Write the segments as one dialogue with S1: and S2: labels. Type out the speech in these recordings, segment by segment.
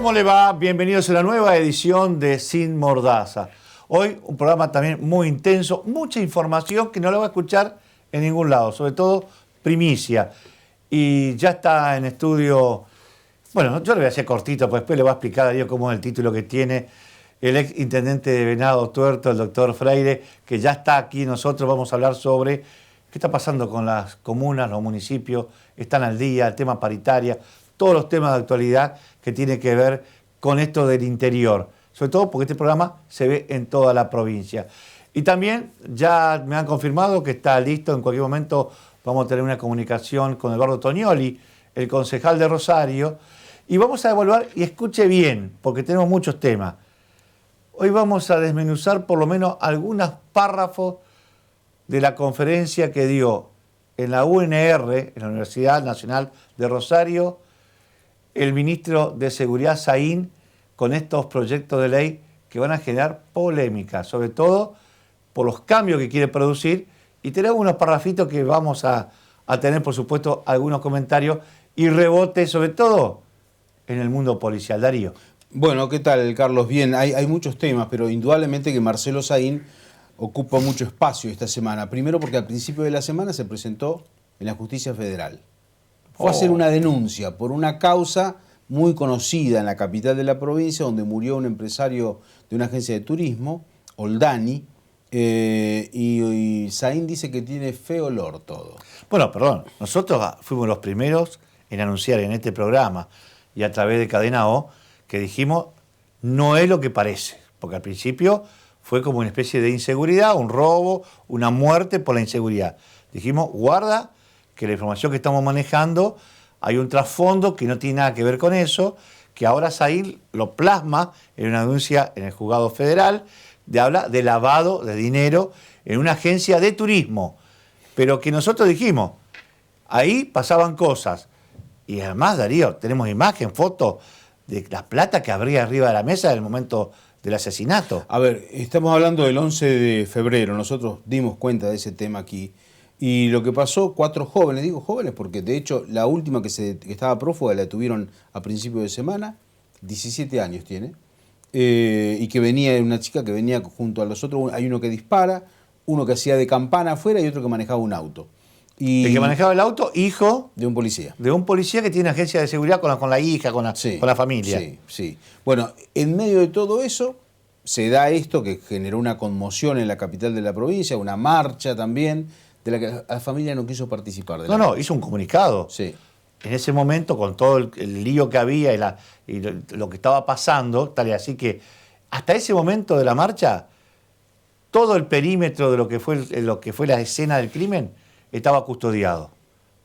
S1: ¿Cómo le va? Bienvenidos a la nueva edición de Sin Mordaza. Hoy un programa también muy intenso, mucha información que no la va a escuchar en ningún lado, sobre todo primicia. Y ya está en estudio, bueno, yo le voy a hacer cortito, pues después le voy a explicar a Darío cómo es el título que tiene el ex intendente de Venado Tuerto, el doctor Freire, que ya está aquí. Nosotros vamos a hablar sobre qué está pasando con las comunas, los municipios, están al día, el tema paritaria, todos los temas de actualidad que tienen que ver con esto del interior. Sobre todo porque este programa se ve en toda la provincia. Y también ya me han confirmado que está listo, en cualquier momento vamos a tener una comunicación con Eduardo Tognoli, el concejal de Rosario, y vamos a evaluar, y escuche bien, porque tenemos muchos temas. Hoy vamos a desmenuzar por lo menos algunos párrafos de la conferencia que dio en la UNR, en la Universidad Nacional de Rosario, el ministro de Seguridad Saín, con estos proyectos de ley que van a generar polémica, sobre todo por los cambios que quiere producir. Y tenemos unos parrafitos que vamos a tener, por supuesto, algunos comentarios y rebotes, sobre todo en el mundo policial. Darío.
S2: Bueno, ¿qué tal, Carlos? Bien, hay muchos temas, pero indudablemente que Marcelo Saín ocupa mucho espacio esta semana. Primero porque al principio de la semana se presentó en la Justicia Federal. Fue a hacer una denuncia por una causa muy conocida en la capital de la provincia, donde murió un empresario de una agencia de turismo, Oldani, y Saín dice que tiene feo olor todo.
S1: Bueno, perdón, nosotros fuimos los primeros en anunciar en este programa y a través de Cadena O que dijimos no es lo que parece, porque al principio fue como una especie de inseguridad, un robo, una muerte por la inseguridad. Dijimos, guarda, que la información que estamos manejando hay un trasfondo que no tiene nada que ver con eso, que ahora Saín lo plasma en una denuncia en el juzgado federal, habla de lavado de dinero en una agencia de turismo, pero que nosotros dijimos, ahí pasaban cosas, y además, Darío, tenemos imagen, foto de la plata que habría arriba de la mesa en el momento del asesinato.
S2: A ver, estamos hablando del 11 de febrero, nosotros dimos cuenta de ese tema aquí. Y lo que pasó, 4 jóvenes, digo jóvenes porque de hecho la última que estaba prófuga la tuvieron a principio de semana, 17 años tiene, y que venía, una chica que venía junto a los otros, hay uno que dispara, uno que hacía de campana afuera y otro que manejaba un auto. Y
S1: el que manejaba el auto, hijo
S2: de un policía.
S1: De un policía que tiene agencia de seguridad con la hija, con la familia.
S2: Sí, sí. Bueno, en medio de todo eso se da esto que generó una conmoción en la capital de la provincia, una marcha también, de la que la familia no quiso participar.
S1: No, hizo un comunicado.
S2: Sí.
S1: En ese momento, con todo el lío que había y lo que estaba pasando, tal y así que hasta ese momento de la marcha, todo el perímetro de lo que fue la escena del crimen estaba custodiado.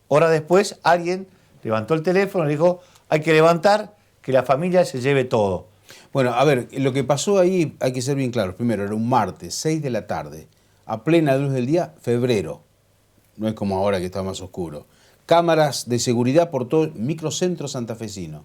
S1: Horas después, alguien levantó el teléfono y dijo, hay que levantar, que la familia se lleve todo.
S2: Bueno, a ver, lo que pasó ahí, hay que ser bien claros. Primero, era un martes, 6 de la tarde, a plena luz del día, febrero. No es como ahora que está más oscuro. Cámaras de seguridad por todo el microcentro santafesino.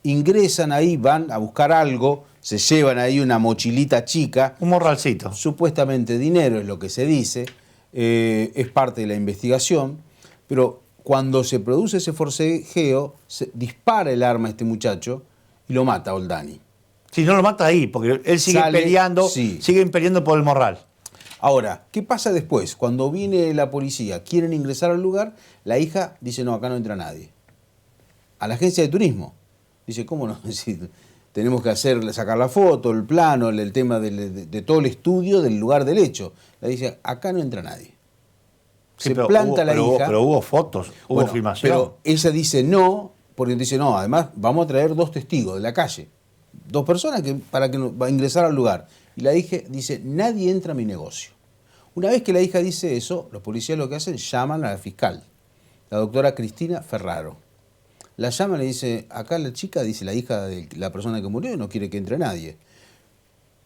S2: Ingresan ahí, van a buscar algo, se llevan ahí una mochilita chica.
S1: Un morralcito.
S2: Supuestamente dinero es lo que se dice, es parte de la investigación, pero cuando se produce ese forcejeo, se dispara el arma a este muchacho y lo mata a Oldani.
S1: Si no lo mata ahí, porque él sigue peleando,
S2: sí.
S1: Siguen peleando por el morral.
S2: Ahora, ¿qué pasa después? Cuando viene la policía, quieren ingresar al lugar, la hija dice, no, acá no entra nadie. A la agencia de turismo. Dice, ¿cómo no? Tenemos que sacar la foto, el plano, el tema de todo el estudio del lugar del hecho. La dice, acá no entra nadie.
S1: Sí, pero hubo fotos, hubo filmación.
S2: Pero ella dice no, porque dice, no, además vamos a traer 2 testigos de la calle. 2 personas para que va a ingresar al lugar. Y la hija dice, nadie entra a mi negocio. Una vez que la hija dice eso, los policías lo que hacen, llaman a la fiscal, la doctora Cristina Ferraro. La llama y le dice, acá la chica, dice la hija de la persona que murió, no quiere que entre nadie.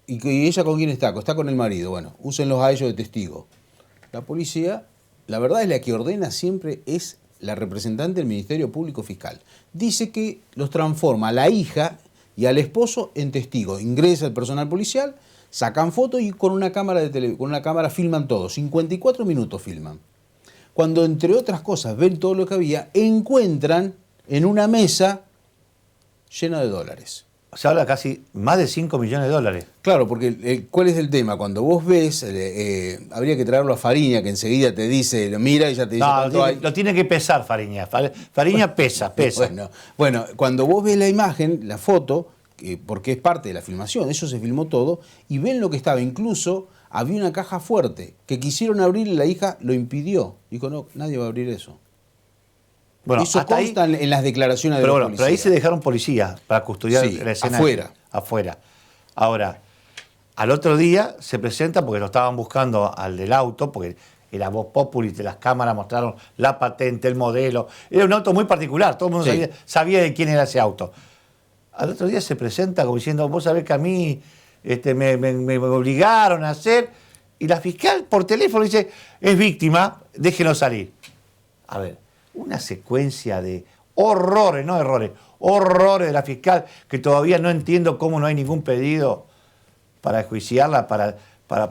S2: ¿Y ella con quién está? Está con el marido. Bueno, úsenlos a ellos de testigo. La policía, la verdad es la que ordena siempre es la representante del Ministerio Público Fiscal. Dice que los transforma a la hija y al esposo en testigo. Ingresa el personal policial, sacan fotos y con una cámara filman todo. 54 minutos filman. Cuando, entre otras cosas, ven todo lo que había, encuentran en una mesa llena de dólares.
S1: se habla casi más de 5 millones de dólares.
S2: Claro, porque ¿cuál es el tema? Cuando vos ves, habría que traerlo a Fariña, que enseguida te dice, lo mira y ya te dice cuánto hay.
S1: Lo tiene que pesar Fariña. Fariña pesa.
S2: Bueno, cuando vos ves la imagen, la foto, porque es parte de la filmación, eso se filmó todo, y ven lo que estaba. Incluso había una caja fuerte que quisieron abrir y la hija lo impidió. Dijo, no, nadie va a abrir eso.
S1: Bueno,
S2: eso consta en las declaraciones de los policías.
S1: Pero ahí se dejaron policías para custodiar la escena. Afuera. Ahora, al otro día se presenta, porque lo estaban buscando al del auto, porque era Voz Populi, de las cámaras mostraron la patente, el modelo. Era un auto muy particular, todo el mundo sabía de quién era ese auto. Al otro día se presenta como diciendo, vos sabés que a mí me obligaron a hacer, y la fiscal por teléfono dice, es víctima, déjenlo salir. A ver, una secuencia de horrores, no errores, horrores de la fiscal, que todavía no entiendo cómo no hay ningún pedido para enjuiciarla, para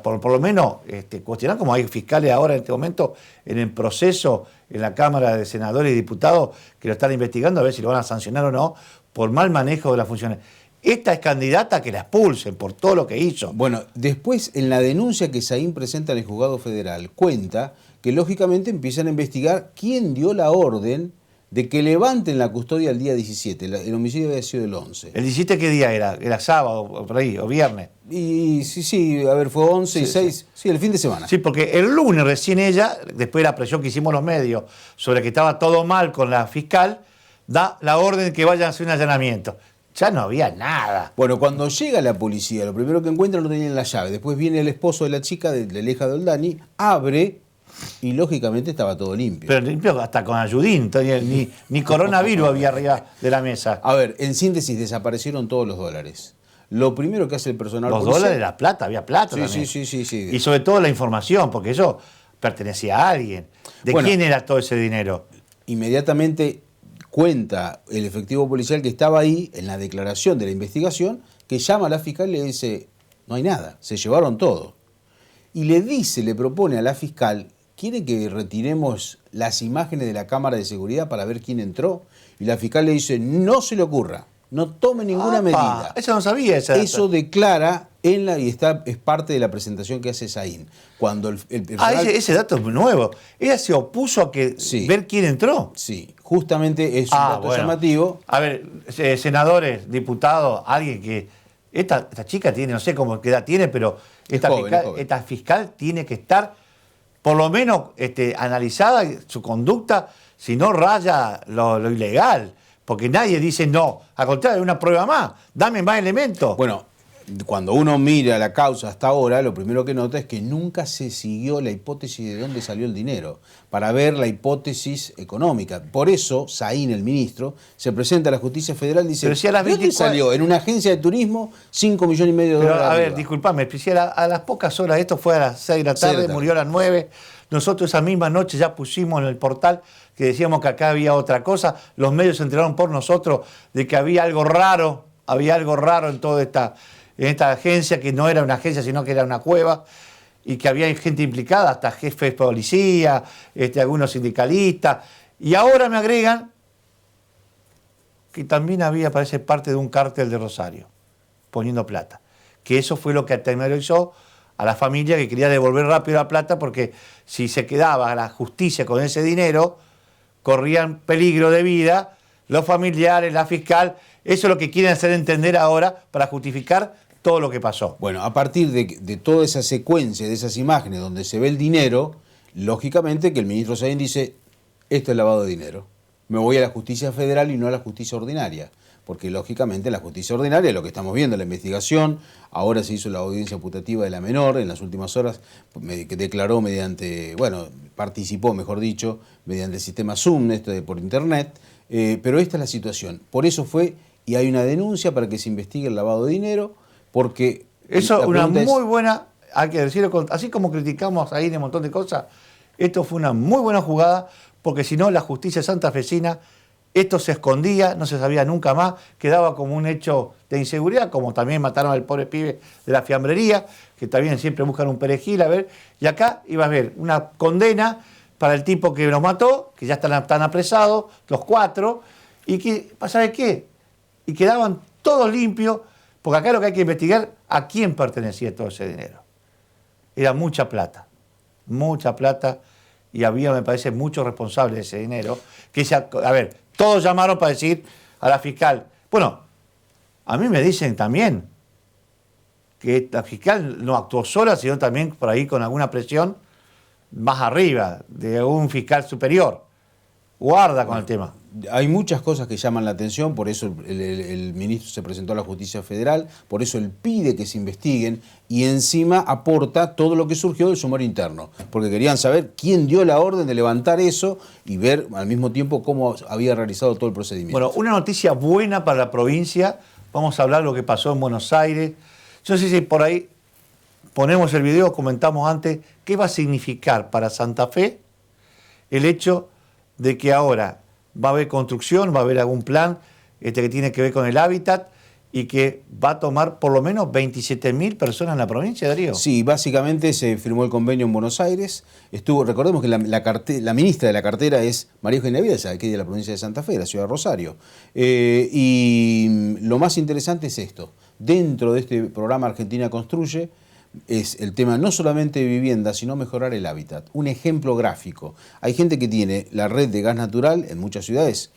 S1: por lo menos cuestionar, como hay fiscales ahora en este momento en el proceso en la Cámara de Senadores y Diputados que lo están investigando, a ver si lo van a sancionar o no, por mal manejo de las funciones. Esta es candidata a que la expulsen por todo lo que hizo.
S2: Bueno, después en la denuncia que Saín presenta en el Juzgado Federal, cuenta que lógicamente empiezan a investigar quién dio la orden de que levanten la custodia el día 17. El homicidio había sido el 11.
S1: ¿El 17 qué día era? ¿Era sábado o por ahí, o viernes?
S2: Y sí, a ver, fue 11 y 6, sí, el fin de semana.
S1: Sí, porque el lunes recién ella, después de la presión que hicimos los medios sobre que estaba todo mal con la fiscal, da la orden de que vayan a hacer un allanamiento. Ya no había nada.
S2: Bueno, cuando llega la policía, lo primero que encuentran no tenían la llave. Después viene el esposo de la chica, de la hija de Oldani, abre y lógicamente estaba todo limpio.
S1: Pero limpio hasta con ayudín, ni coronavirus había arriba de la mesa.
S2: A ver, en síntesis, desaparecieron todos los dólares. Lo primero que hace el personal
S1: policial... Los dólares, la plata, había plata también.
S2: Sí.
S1: Y sobre todo la información, porque eso pertenecía a alguien. ¿De quién era todo ese dinero?
S2: Inmediatamente cuenta el efectivo policial que estaba ahí en la declaración de la investigación, que llama a la fiscal y le dice, no hay nada, se llevaron todo. Y le propone a la fiscal, ¿quiere que retiremos las imágenes de la cámara de seguridad para ver quién entró? Y la fiscal le dice, no se le ocurra, no tome ninguna medida.
S1: Eso no sabía.
S2: Eso declara y es parte de la presentación que hace Saín. Cuando
S1: ese dato es nuevo. Ella se opuso a ver quién entró.
S2: Sí, justamente es un dato llamativo.
S1: A ver, senadores, diputados, alguien que... Esta chica tiene, no sé qué edad tiene, pero esta fiscal tiene que estar, por lo menos, analizada su conducta, si no raya lo ilegal. Porque nadie dice no, al contrario, es una prueba más, dame más elementos.
S2: Bueno, cuando uno mira la causa hasta ahora, lo primero que nota es que nunca se siguió la hipótesis de dónde salió el dinero, para ver la hipótesis económica. Por eso, Saín, el ministro, se presenta a la Justicia Federal y dice,
S1: pero si a las 24...
S2: ¿de dónde salió? En una agencia de turismo, 5,5 millones de dólares.
S1: A ver, disculpame, si a las pocas horas, esto fue a las 6 de la tarde, murió a las 9, nosotros esa misma noche ya pusimos en el portal que decíamos que acá había otra cosa, los medios se enteraron por nosotros de que había algo raro en toda esta agencia, que no era una agencia, sino que era una cueva, y que había gente implicada, hasta jefes de policía, algunos sindicalistas, y ahora me agregan que también había, parece, parte de un cártel de Rosario, poniendo plata, que eso fue lo que atemorizó a la familia, que quería devolver rápido la plata, porque si se quedaba la justicia con ese dinero, corrían peligro de vida los familiares, la fiscal. Eso es lo que quieren hacer entender ahora para justificar todo lo que pasó.
S2: Bueno, a partir de toda esa secuencia, de esas imágenes donde se ve el dinero, lógicamente que el ministro Saín dice, esto es lavado de dinero. Me voy a la justicia federal y no a la justicia ordinaria. Porque lógicamente la justicia ordinaria, lo que estamos viendo, la investigación, ahora se hizo la audiencia putativa de la menor en las últimas horas, que declaró participó, mejor dicho, mediante el sistema Zoom, por internet, pero esta es la situación. Por eso fue, y hay una denuncia para que se investigue el lavado de dinero, porque...
S1: Eso es una muy buena, hay que decirlo, así como criticamos ahí de un montón de cosas, esto fue una muy buena jugada, porque si no la justicia santafesina, esto se escondía, no se sabía nunca más, quedaba como un hecho de inseguridad, como también mataron al pobre pibe de la fiambrería, que también siempre buscan un perejil, y acá iba a haber una condena para el tipo que nos mató, que ya están apresados, los 4, y que, ¿sabes qué? Y quedaban todo limpio, porque acá lo que hay que investigar a quién pertenecía todo ese dinero. Era mucha plata, y había, me parece, muchos responsables de ese dinero. A ver, todos llamaron para decir a la fiscal. Bueno, a mí me dicen también que la fiscal no actuó sola, sino también por ahí con alguna presión más arriba, de un fiscal superior. Guarda con el tema.
S2: Hay muchas cosas que llaman la atención, por eso el ministro se presentó a la Justicia Federal, por eso él pide que se investiguen y encima aporta todo lo que surgió del sumario interno, porque querían saber quién dio la orden de levantar eso y ver al mismo tiempo cómo había realizado todo el procedimiento.
S1: Bueno, una noticia buena para la provincia, vamos a hablar de lo que pasó en Buenos Aires. Yo no sé si por ahí ponemos el video, comentamos antes, qué va a significar para Santa Fe el hecho de que ahora va a haber construcción, va a haber algún plan que tiene que ver con el hábitat y que va a tomar por lo menos 27.000 personas en la provincia, Darío.
S2: Sí, básicamente se firmó el convenio en Buenos Aires. Recordemos que la ministra de la cartera es María Eugenia Bielsa, aquí de la provincia de Santa Fe, de la ciudad de Rosario. Y lo más interesante es esto. Dentro de este programa Argentina Construye, es el tema no solamente de vivienda, sino mejorar el hábitat. Un ejemplo gráfico. Hay gente que tiene la red de gas natural en muchas ciudades,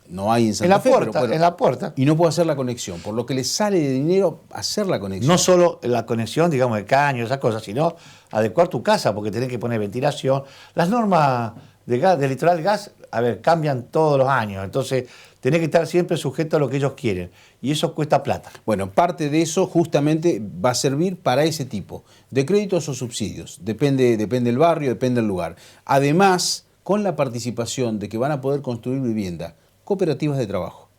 S2: no hay en Santa Fe.
S1: En la puerta.
S2: Y no puede hacer la conexión, por lo que le sale de dinero hacer la conexión.
S1: No solo la conexión, digamos, de caño, esas cosas, sino adecuar tu casa, porque tenés que poner ventilación. Las normas de gas, del litoral gas, a ver, cambian todos los años, entonces tenés que estar siempre sujeto a lo que ellos quieren, y eso cuesta plata.
S2: Bueno, parte de eso justamente va a servir para ese tipo de créditos o subsidios, depende del barrio, depende del lugar. Además, con la participación de que van a poder construir vivienda, cooperativas de trabajo,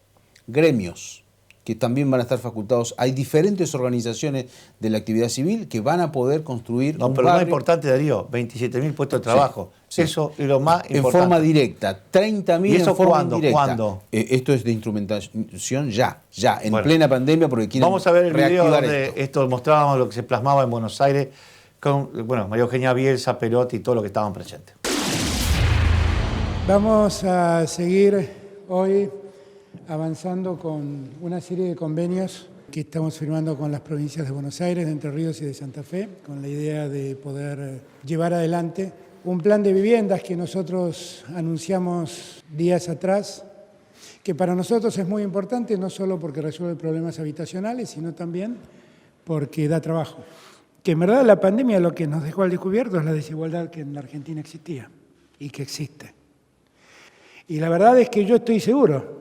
S2: gremios, que también van a estar facultados. Hay diferentes organizaciones de la actividad civil que van a poder construir
S1: No, pero lo más importante, Darío, 27.000 puestos de trabajo. Sí, eso es lo más importante.
S2: En forma directa, 30.000
S1: ¿Y eso
S2: en forma
S1: cuándo?
S2: indirecta.
S1: ¿Cuándo?
S2: Esto es de instrumentación ya, en plena pandemia, porque quieren
S1: vamos a ver el video donde
S2: esto
S1: mostrábamos lo que se plasmaba en Buenos Aires con, María Eugenia Bielsa, Perotti y todo lo que estaban presentes.
S3: Vamos a seguir hoy avanzando con una serie de convenios que estamos firmando con las provincias de Buenos Aires, de Entre Ríos y de Santa Fe, con la idea de poder llevar adelante un plan de viviendas que nosotros anunciamos días atrás, que para nosotros es muy importante, no solo porque resuelve problemas habitacionales, sino también porque da trabajo. Que en verdad la pandemia lo que nos dejó al descubierto es la desigualdad que en la Argentina existía y que existe. Y la verdad es que yo estoy seguro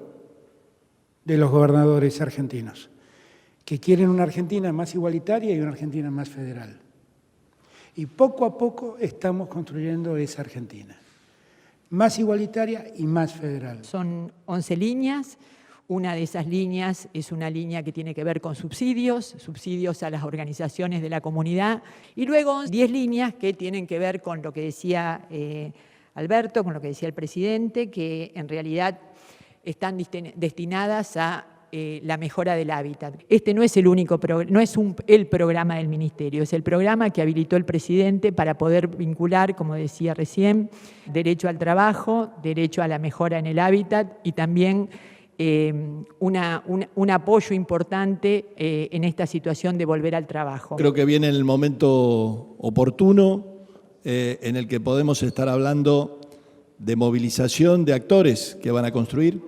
S3: de los gobernadores argentinos, que quieren una Argentina más igualitaria y una Argentina más federal. Y poco a poco estamos construyendo esa Argentina, más igualitaria y más federal.
S4: Son 11 líneas. Una de esas líneas es una línea que tiene que ver con subsidios a las organizaciones de la comunidad. Y luego 10 líneas que tienen que ver con lo que decía Alberto, con lo que decía el presidente, que en realidad están destinadas a la mejora del hábitat. Este no es el único no es el programa del Ministerio, es el programa que habilitó el presidente para poder vincular, como decía recién, derecho al trabajo, derecho a la mejora en el hábitat y también un apoyo importante en esta situación de volver al trabajo.
S5: Creo que viene el momento oportuno en el que podemos estar hablando de movilización de actores que van a construir.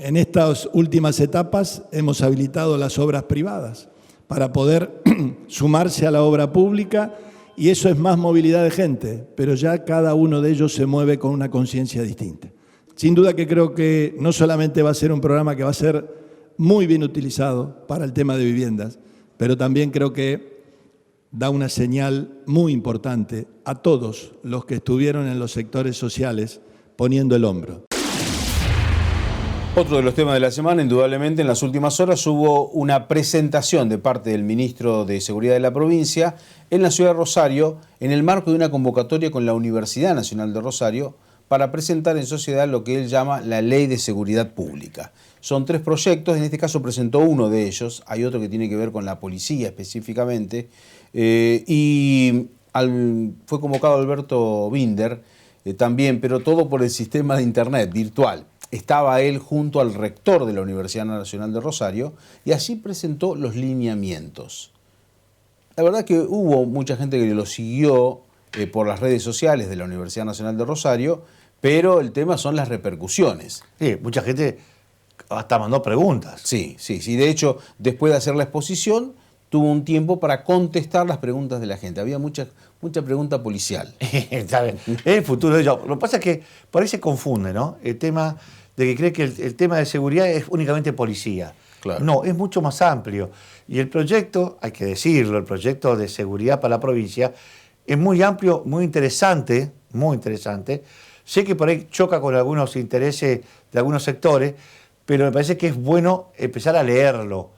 S5: En estas últimas etapas hemos habilitado las obras privadas para poder sumarse a la obra pública y eso es más movilidad de gente, pero ya cada uno de ellos se mueve con una conciencia distinta. Sin duda que creo que no solamente va a ser un programa que va a ser muy bien utilizado para el tema de viviendas, pero también creo que da una señal muy importante a todos los que estuvieron en los sectores sociales poniendo el hombro.
S2: Otro de los temas de la semana, indudablemente, en las últimas horas hubo una presentación de parte del ministro de Seguridad de la provincia en la ciudad de Rosario, en el marco de una convocatoria con la Universidad Nacional de Rosario para presentar en sociedad lo que él llama la Ley de Seguridad Pública. Son 3 proyectos, en este caso presentó uno de ellos, hay otro que tiene que ver con la policía específicamente, fue convocado Alberto Binder también, pero todo por el sistema de internet virtual. estaba él junto al rector de la Universidad Nacional de Rosario y allí presentó los lineamientos. La verdad que hubo mucha gente que lo siguió por las redes sociales de la Universidad Nacional de Rosario, pero el tema son las repercusiones.
S1: Sí, mucha gente hasta mandó preguntas.
S2: Sí. De hecho, después de hacer la exposición, tuvo un tiempo para contestar las preguntas de la gente. Había mucha pregunta policial.
S1: Está bien. Es el futuro de ellos. Lo que pasa es que por ahí se confunde, ¿no? El tema de que cree que el tema de seguridad es únicamente policía.
S2: Claro.
S1: No, es mucho más amplio. Y el proyecto, hay que decirlo, el proyecto de seguridad para la provincia es muy amplio, muy interesante, muy interesante. Sé que por ahí choca con algunos intereses de algunos sectores, pero me parece que es bueno empezar a leerlo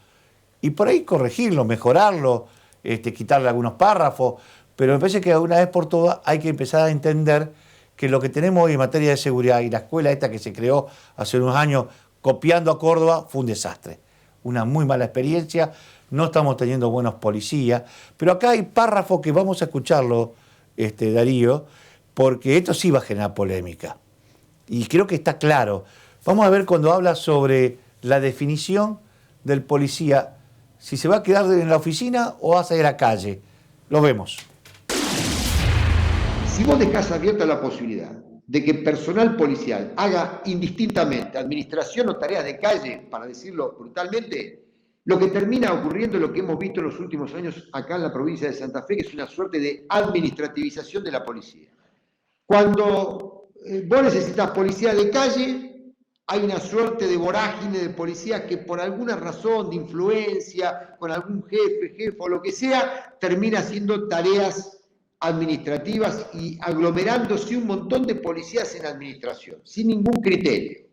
S1: y por ahí corregirlo, mejorarlo, quitarle algunos párrafos, pero me parece que de una vez por todas hay que empezar a entender que lo que tenemos hoy en materia de seguridad y la escuela esta que se creó hace unos años copiando a Córdoba fue un desastre, una muy mala experiencia, no estamos teniendo buenos policías, pero acá hay párrafos que vamos a escucharlo, Darío, porque esto sí va a generar polémica y creo que está claro. Vamos a ver cuando habla sobre la definición del policía, si se va a quedar en la oficina o va a salir a la calle. Lo vemos.
S6: Si vos dejás abierta la posibilidad de que personal policial haga indistintamente administración o tareas de calle, para decirlo brutalmente, lo que termina ocurriendo es lo que hemos visto en los últimos años acá en la provincia de Santa Fe, que es una suerte de administrativización de la policía. Cuando vos necesitas policía de calle, hay una suerte de vorágine de policías que por alguna razón de influencia, con algún jefe o lo que sea, termina haciendo tareas administrativas y aglomerándose un montón de policías en administración, sin ningún criterio.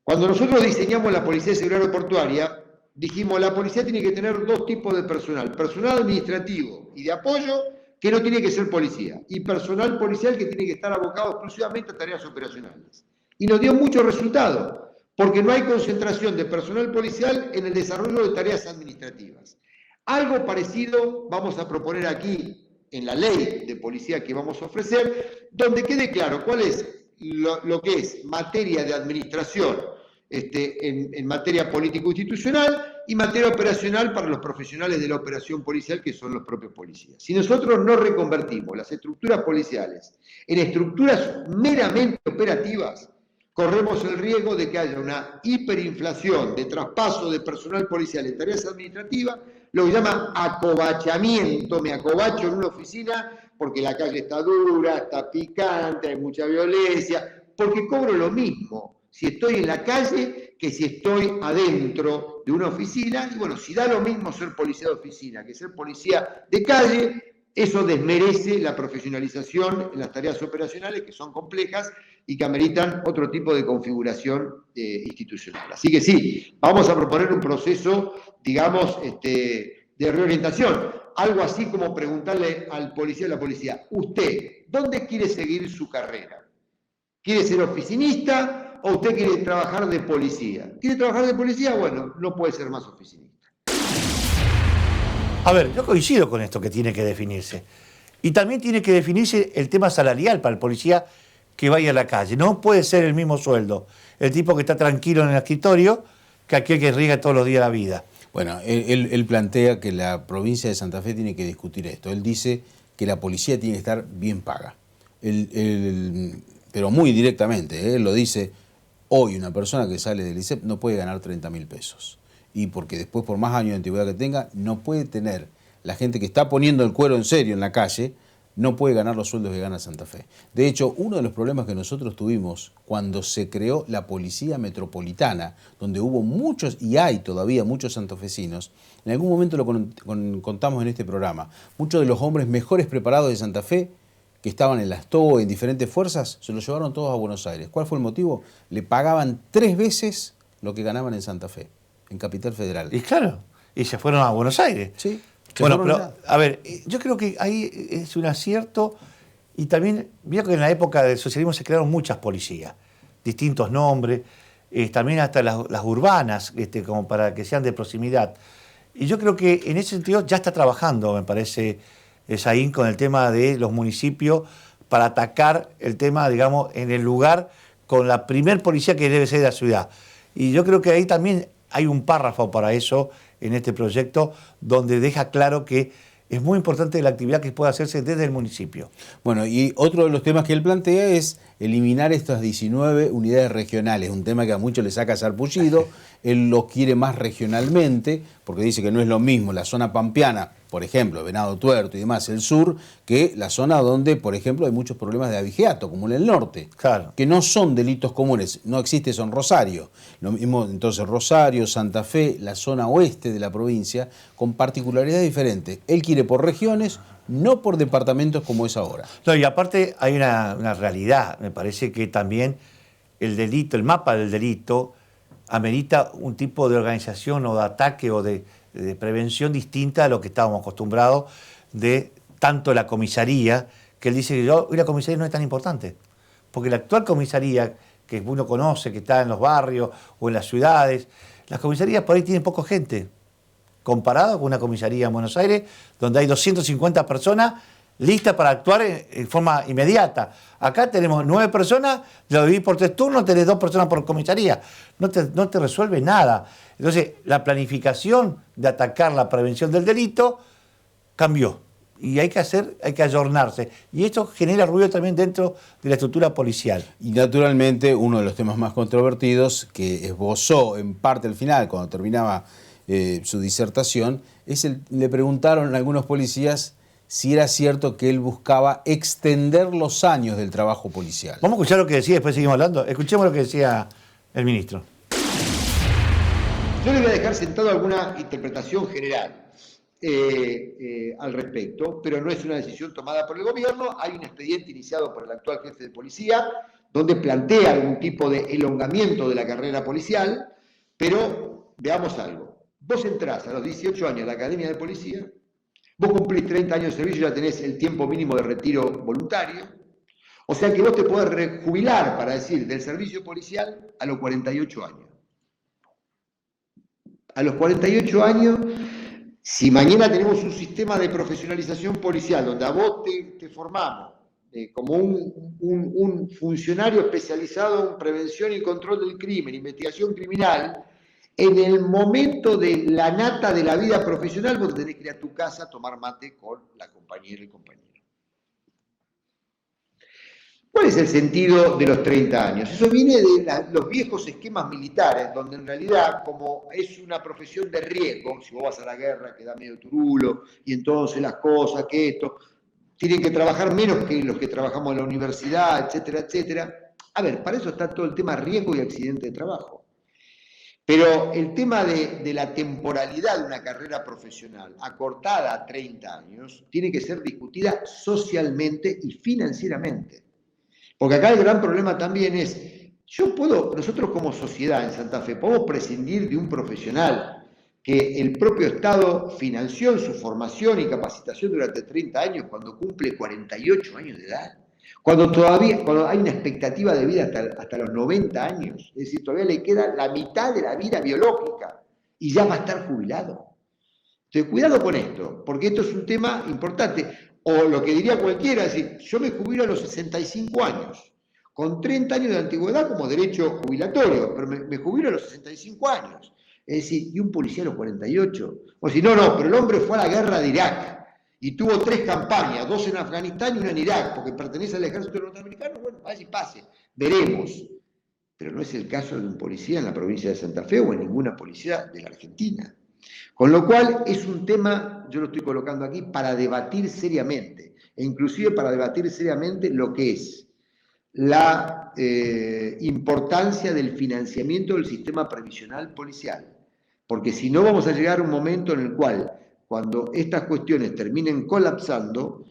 S6: Cuando nosotros diseñamos la Policía de Seguridad Aeroportuaria, dijimos la policía tiene que tener dos tipos de personal administrativo y de apoyo, que no tiene que ser policía, y personal policial que tiene que estar abocado exclusivamente a tareas operacionales. Y nos dio muchos resultados, porque no hay concentración de personal policial en el desarrollo de tareas administrativas. Algo parecido vamos a proponer aquí en la ley de policía que vamos a ofrecer, donde quede claro cuál es lo que es materia de administración en materia político-institucional y materia operacional para los profesionales de la operación policial, que son los propios policías. Si nosotros no reconvertimos las estructuras policiales en estructuras meramente operativas, corremos el riesgo de que haya una hiperinflación de traspaso de personal policial en tareas administrativas, lo que llama acobachamiento, me acobacho en una oficina porque la calle está dura, está picante, hay mucha violencia, porque cobro lo mismo si estoy en la calle que si estoy adentro de una oficina. Y bueno, si da lo mismo ser policía de oficina que ser policía de calle, eso desmerece la profesionalización en las tareas operacionales, que son complejas y que ameritan otro tipo de configuración institucional. Así que sí, vamos a proponer un proceso, digamos, de reorientación. Algo así como preguntarle al policía, a la policía, usted, ¿dónde quiere seguir su carrera? ¿Quiere ser oficinista o usted quiere trabajar de policía? ¿Quiere trabajar de policía? Bueno, no puede ser más oficinista.
S1: A ver, yo coincido con esto que tiene que definirse. Y también tiene que definirse el tema salarial para el policía que vaya a la calle. No puede ser el mismo sueldo el tipo que está tranquilo en el escritorio que aquel que riega todos los días la vida.
S2: Bueno, él plantea que la provincia de Santa Fe tiene que discutir esto. Él dice que la policía tiene que estar bien paga. Pero muy directamente, él lo dice, hoy una persona que sale del ISEP no puede ganar 30.000 pesos. Y porque después, por más años de antigüedad que tenga, no puede tener, la gente que está poniendo el cuero en serio en la calle, no puede ganar los sueldos que gana Santa Fe. De hecho, uno de los problemas que nosotros tuvimos cuando se creó la Policía Metropolitana, donde hubo muchos, y hay todavía muchos santafesinos, en algún momento lo contamos en este programa, muchos de los hombres mejores preparados de Santa Fe, que estaban en las TOE, en diferentes fuerzas, se los llevaron todos a Buenos Aires. ¿Cuál fue el motivo? Le pagaban 3 veces lo que ganaban en Santa Fe, en Capital Federal.
S1: Y claro, y se fueron a Buenos Aires.
S2: Sí.
S1: Bueno, pero, a ver, yo creo que ahí es un acierto y también, veo que en la época del socialismo se crearon muchas policías, distintos nombres, también hasta las urbanas, como para que sean de proximidad. Y yo creo que en ese sentido ya está trabajando, me parece, Saín, con el tema de los municipios para atacar el tema, digamos, en el lugar con la primer policía que debe ser de la ciudad. Y yo creo que ahí también hay un párrafo para eso en este proyecto, donde deja claro que es muy importante la actividad que puede hacerse desde el municipio.
S2: Bueno, y otro de los temas que él plantea es eliminar estas 19 unidades regionales, un tema que a muchos les saca sarpullido. Él lo quiere más regionalmente, porque dice que no es lo mismo la zona pampeana, por ejemplo, Venado Tuerto y demás, el sur, que la zona donde, por ejemplo, hay muchos problemas de abigeato, como en el norte,
S1: Claro.
S2: que no son delitos comunes, no existe eso en Rosario. Lo mismo, entonces, Rosario, Santa Fe, la zona oeste de la provincia, con particularidades diferentes. Él quiere por regiones, no por departamentos como es ahora.
S1: No, y aparte hay una realidad, me parece que también el delito, el mapa del delito, amerita un tipo de organización o de ataque o de prevención distinta a lo que estábamos acostumbrados de tanto la comisaría, que él dice que hoy la comisaría no es tan importante, porque la actual comisaría que uno conoce, que está en los barrios o en las ciudades, las comisarías por ahí tienen poca gente, comparado con una comisaría en Buenos Aires, donde hay 250 personas listas para actuar en forma inmediata. Acá tenemos 9 personas, lo dividís por 3 turnos, tenés 2 personas por comisaría. No te resuelve nada. Entonces, la planificación de atacar la prevención del delito cambió. Y hay que ayornarse. Y esto genera ruido también dentro de la estructura policial.
S2: Y naturalmente, uno de los temas más controvertidos que esbozó en parte al final, cuando terminaba su disertación, le preguntaron a algunos policías si era cierto que él buscaba extender los años del trabajo policial.
S1: Vamos a escuchar lo que decía, después seguimos hablando. Escuchemos lo que decía el ministro.
S6: Yo le voy a dejar sentado alguna interpretación general al respecto, pero no es una decisión tomada por el gobierno. Hay un expediente iniciado por el actual jefe de policía, donde plantea algún tipo de elongamiento de la carrera policial, pero veamos algo. Vos entrás a los 18 años a la Academia de Policía, vos cumplís 30 años de servicio y ya tenés el tiempo mínimo de retiro voluntario, o sea que vos te podés jubilar, para decir, del servicio policial a los 48 años. A los 48 años, si mañana tenemos un sistema de profesionalización policial donde a vos te formamos como un funcionario especializado en prevención y control del crimen, investigación criminal, en el momento de la nata de la vida profesional vos tenés que ir a tu casa a tomar mate con la compañera y el compañero. ¿Cuál es el sentido de los 30 años? Eso viene de los viejos esquemas militares, donde en realidad, como es una profesión de riesgo, si vos vas a la guerra queda medio turulo, y entonces las cosas, que esto, tienen que trabajar menos que los que trabajamos en la universidad, etcétera, etcétera. A ver, para eso está todo el tema riesgo y accidente de trabajo. Pero el tema de la temporalidad de una carrera profesional acortada a 30 años tiene que ser discutida socialmente y financieramente. Porque acá el gran problema también es, nosotros como sociedad en Santa Fe podemos prescindir de un profesional que el propio Estado financió en su formación y capacitación durante 30 años cuando cumple 48 años de edad. Cuando hay una expectativa de vida hasta los 90 años, es decir, todavía le queda la mitad de la vida biológica y ya va a estar jubilado. Entonces, cuidado con esto, porque esto es un tema importante. O lo que diría cualquiera, es decir, yo me jubilo a los 65 años, con 30 años de antigüedad como derecho jubilatorio, pero me jubilo a los 65 años. Es decir, y un policía a los 48. O si no, pero el hombre fue a la guerra de Irak y tuvo 3 campañas, 2 en Afganistán y una en Irak, porque pertenece al ejército norteamericano. Bueno, a ver si pase, veremos. Pero no es el caso de un policía en la provincia de Santa Fe o en ninguna policía de la Argentina. Con lo cual es un tema, yo lo estoy colocando aquí, para debatir seriamente, e inclusive para debatir seriamente lo que es la importancia del financiamiento del sistema previsional policial. Porque si no vamos a llegar a un momento en el cual, cuando estas cuestiones terminen colapsando,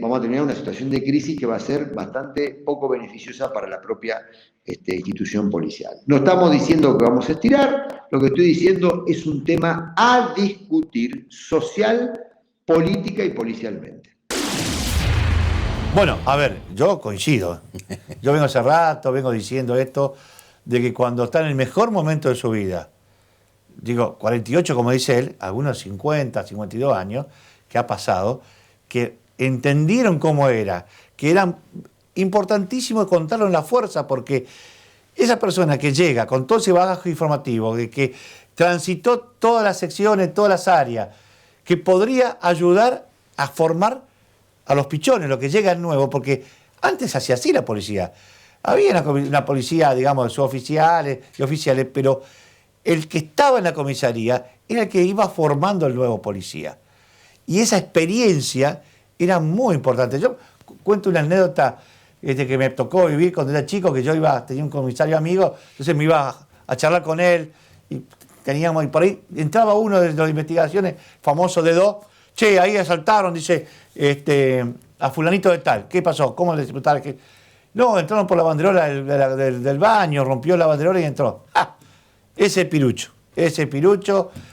S6: vamos a tener una situación de crisis que va a ser bastante poco beneficiosa para la propia institución policial. No estamos diciendo que vamos a estirar, lo que estoy diciendo es un tema a discutir social, política y policialmente.
S1: Bueno, a ver, yo coincido. Yo vengo hace rato, vengo diciendo esto, de que cuando está en el mejor momento de su vida, digo, 48 como dice él, algunos 50, 52 años, que ha pasado, que entendieron cómo era, que eran importantísimo contarlo en la fuerza, porque esa persona que llega con todo ese bagaje informativo, de que transitó todas las secciones, todas las áreas, que podría ayudar a formar a los pichones, lo que llega es nuevo, porque antes hacía así la policía. Había una policía, digamos, de suboficiales y oficiales, pero el que estaba en la comisaría era el que iba formando el nuevo policía. Y esa experiencia era muy importante. Yo cuento una anécdota que me tocó vivir cuando era chico, que yo tenía un comisario amigo, entonces me iba a charlar con él, y por ahí entraba uno de las investigaciones, famoso de dos, che, ahí asaltaron, dice, a fulanito de tal, ¿qué pasó? ¿Cómo le disputaron? No, entraron por la banderola del baño, rompió la banderola y entró. Ese pirucho,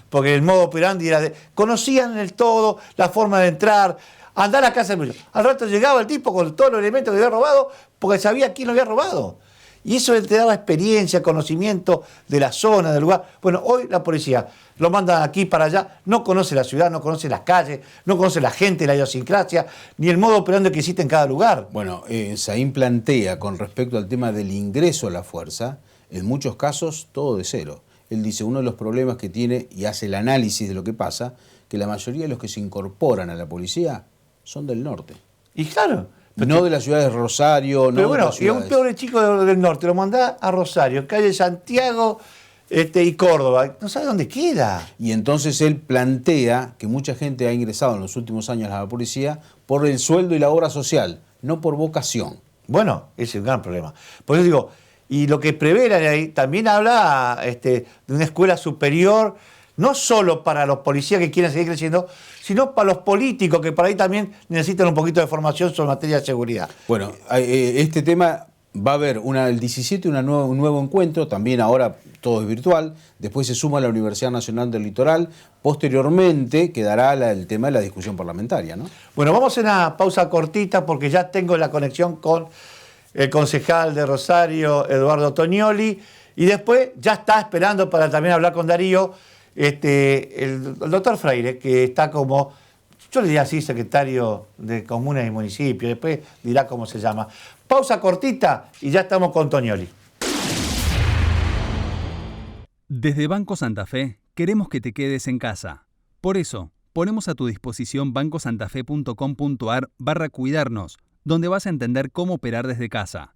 S1: porque el modo operandi era conocían el todo, la forma de entrar, andar a la casa del pirucho. Al rato llegaba el tipo con todos los elementos que había robado, porque sabía quién lo había robado. Y eso te daba experiencia, conocimiento de la zona, del lugar. Bueno, hoy la policía lo manda aquí para allá, no conoce la ciudad, no conoce las calles, no conoce la gente, la idiosincrasia, ni el modo operando que existe en cada lugar.
S2: Bueno, Saín plantea con respecto al tema del ingreso a la fuerza, en muchos casos todo de cero. Él dice, uno de los problemas que tiene, y hace el análisis de lo que pasa, que la mayoría de los que se incorporan a la policía son del norte.
S1: Y claro.
S2: No de la ciudad de Rosario,
S1: pero
S2: no
S1: bueno,
S2: de las
S1: y a un
S2: ciudades.
S1: pobre chico del norte lo mandá a Rosario, calle Santiago y Córdoba. No sabe dónde queda.
S2: Y entonces él plantea que mucha gente ha ingresado en los últimos años a la policía por el sueldo y la obra social, no por vocación.
S1: Bueno, ese es un gran problema. Por eso digo, y lo que prevé la ley también habla de una escuela superior, no solo para los policías que quieren seguir creciendo, sino para los políticos que por ahí también necesitan un poquito de formación sobre materia de seguridad.
S2: Bueno, este tema va a haber el 17 un nuevo encuentro, también ahora todo es virtual, después se suma la Universidad Nacional del Litoral, posteriormente quedará el tema de la discusión parlamentaria, ¿no?
S1: Bueno, vamos a una pausa cortita porque ya tengo la conexión con el concejal de Rosario, Eduardo Tognoli, y después ya está esperando para también hablar con Darío, el doctor Freire, que está como, yo le diría así, secretario de Comunas y Municipios, después dirá cómo se llama. Pausa cortita y ya estamos con Tognoli.
S7: Desde Banco Santa Fe queremos que te quedes en casa. Por eso, ponemos a tu disposición bancosantafe.com.ar/cuidarnos, donde vas a entender cómo operar desde casa.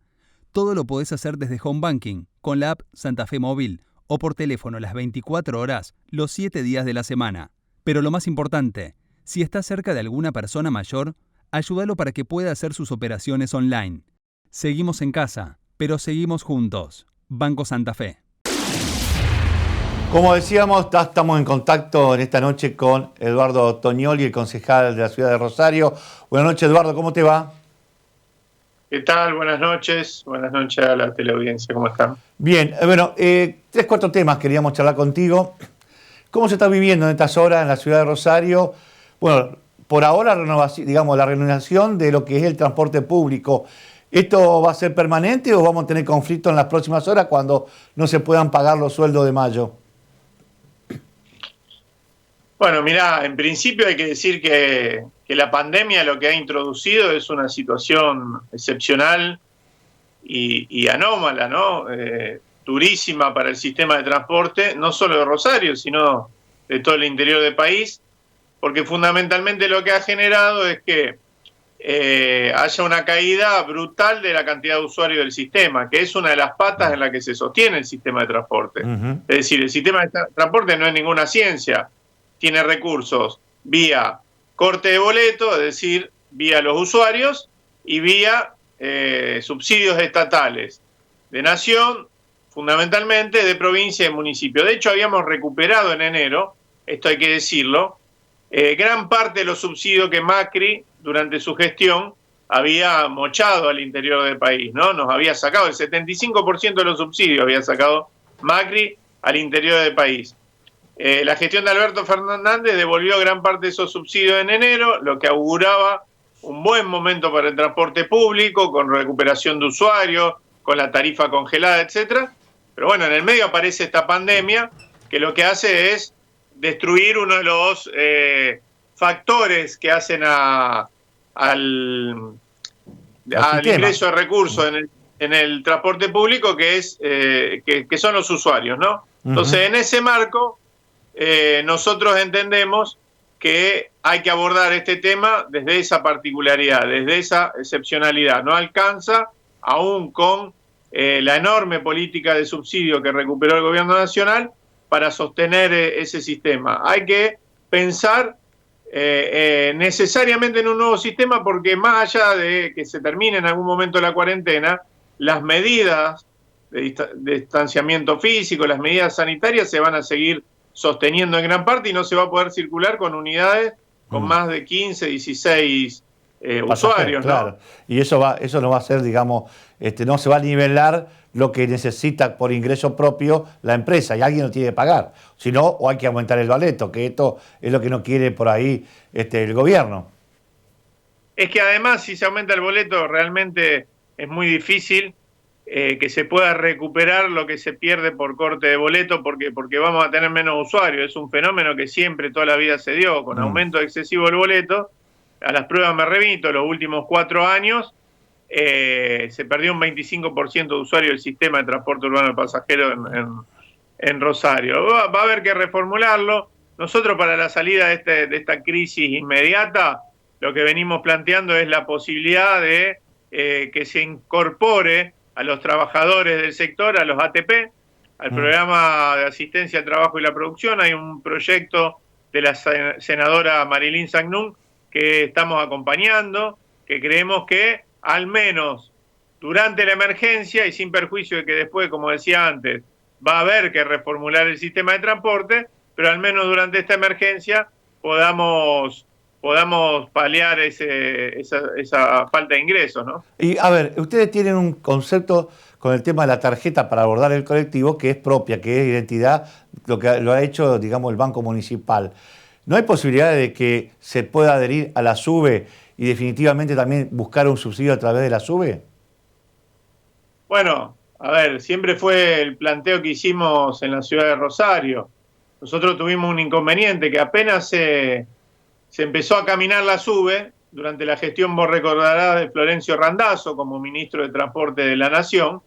S7: Todo lo podés hacer desde Home Banking, con la app Santa Fe Móvil, o por teléfono las 24 horas, los 7 días de la semana. Pero lo más importante, si estás cerca de alguna persona mayor, ayúdalo para que pueda hacer sus operaciones online. Seguimos en casa, pero seguimos juntos. Banco Santa Fe.
S1: Como decíamos, estamos en contacto en esta noche con Eduardo Tognoli, el concejal de la ciudad de Rosario. Buenas noches, Eduardo, ¿cómo te va?
S8: ¿Qué tal? Buenas noches a la teleaudiencia, ¿cómo están?
S1: Bien, bueno, 3-4 temas queríamos charlar contigo. ¿Cómo se está viviendo en estas horas en la ciudad de Rosario? Bueno, por ahora la renovación de lo que es el transporte público. ¿Esto va a ser permanente o vamos a tener conflicto en las próximas horas cuando no se puedan pagar los sueldos de mayo?
S8: Bueno, mirá, en principio hay que decir que la pandemia lo que ha introducido es una situación excepcional y anómala, ¿no? Durísima para el sistema de transporte, no solo de Rosario, sino de todo el interior del país, porque fundamentalmente lo que ha generado es que haya una caída brutal de la cantidad de usuarios del sistema, que es una de las patas en la que se sostiene el sistema de transporte. Uh-huh. Es decir, el sistema de transporte no es ninguna ciencia, tiene recursos vía corte de boleto, es decir, vía los usuarios, y vía subsidios estatales de nación, fundamentalmente de provincia y municipio. De hecho, habíamos recuperado en enero, esto hay que decirlo, gran parte de los subsidios que Macri, durante su gestión, había mochado al interior del país, ¿no? Nos había sacado el 75% de los subsidios, había sacado Macri al interior del país. La gestión de Alberto Fernández devolvió gran parte de esos subsidios en enero, lo que auguraba un buen momento para el transporte público, con recuperación de usuarios, con la tarifa congelada, etcétera. Pero bueno, en el medio aparece esta pandemia, que lo que hace es destruir uno de los factores que hacen al ingreso de recursos en el transporte público, que es que son los usuarios, ¿no? Entonces, en ese marco, nosotros entendemos que hay que abordar este tema desde esa particularidad, desde esa excepcionalidad. No alcanza, aún con la enorme política de subsidio que recuperó el gobierno nacional, para sostener ese sistema. Hay que pensar necesariamente en un nuevo sistema, porque más allá de que se termine en algún momento la cuarentena, las medidas de distanciamiento físico, las medidas sanitarias se van a seguir sosteniendo en gran parte y no se va a poder circular con unidades con más de 15, 16 usuarios, ¿no? Claro.
S1: Y eso no va a ser, digamos, no se va a nivelar lo que necesita por ingreso propio la empresa, y alguien lo tiene que pagar. Si no, o hay que aumentar el boleto, que esto es lo que no quiere por ahí el gobierno.
S8: Es que además, si se aumenta el boleto, realmente es muy difícil que se pueda recuperar lo que se pierde por corte de boleto, porque vamos a tener menos usuarios. Es un fenómeno que siempre, toda la vida se dio, con aumento excesivo del boleto. A las pruebas me remito, los últimos 4 años se perdió un 25% de usuarios del sistema de transporte urbano de pasajeros en Rosario. Va a haber que reformularlo. Nosotros, para la salida de esta crisis inmediata, lo que venimos planteando es la posibilidad de que se incorpore a los trabajadores del sector, a los ATP, al programa de asistencia al trabajo y la producción. Hay un proyecto de la senadora Marilyn Sagnún que estamos acompañando, que creemos que al menos durante la emergencia, y sin perjuicio de que después, como decía antes, va a haber que reformular el sistema de transporte, pero al menos durante esta emergencia podamos paliar esa falta de ingresos, ¿no?
S1: Y a ver, ustedes tienen un concepto con el tema de la tarjeta para abordar el colectivo que es propia, que es identidad, lo que lo ha hecho, digamos, el Banco Municipal. ¿No hay posibilidad de que se pueda adherir a la SUBE y definitivamente también buscar un subsidio a través de la SUBE?
S8: Bueno, a ver, siempre fue el planteo que hicimos en la ciudad de Rosario. Nosotros tuvimos un inconveniente, que apenas se empezó a caminar la SUBE, durante la gestión, vos recordarás, de Florencio Randazzo como ministro de Transporte de la Nación,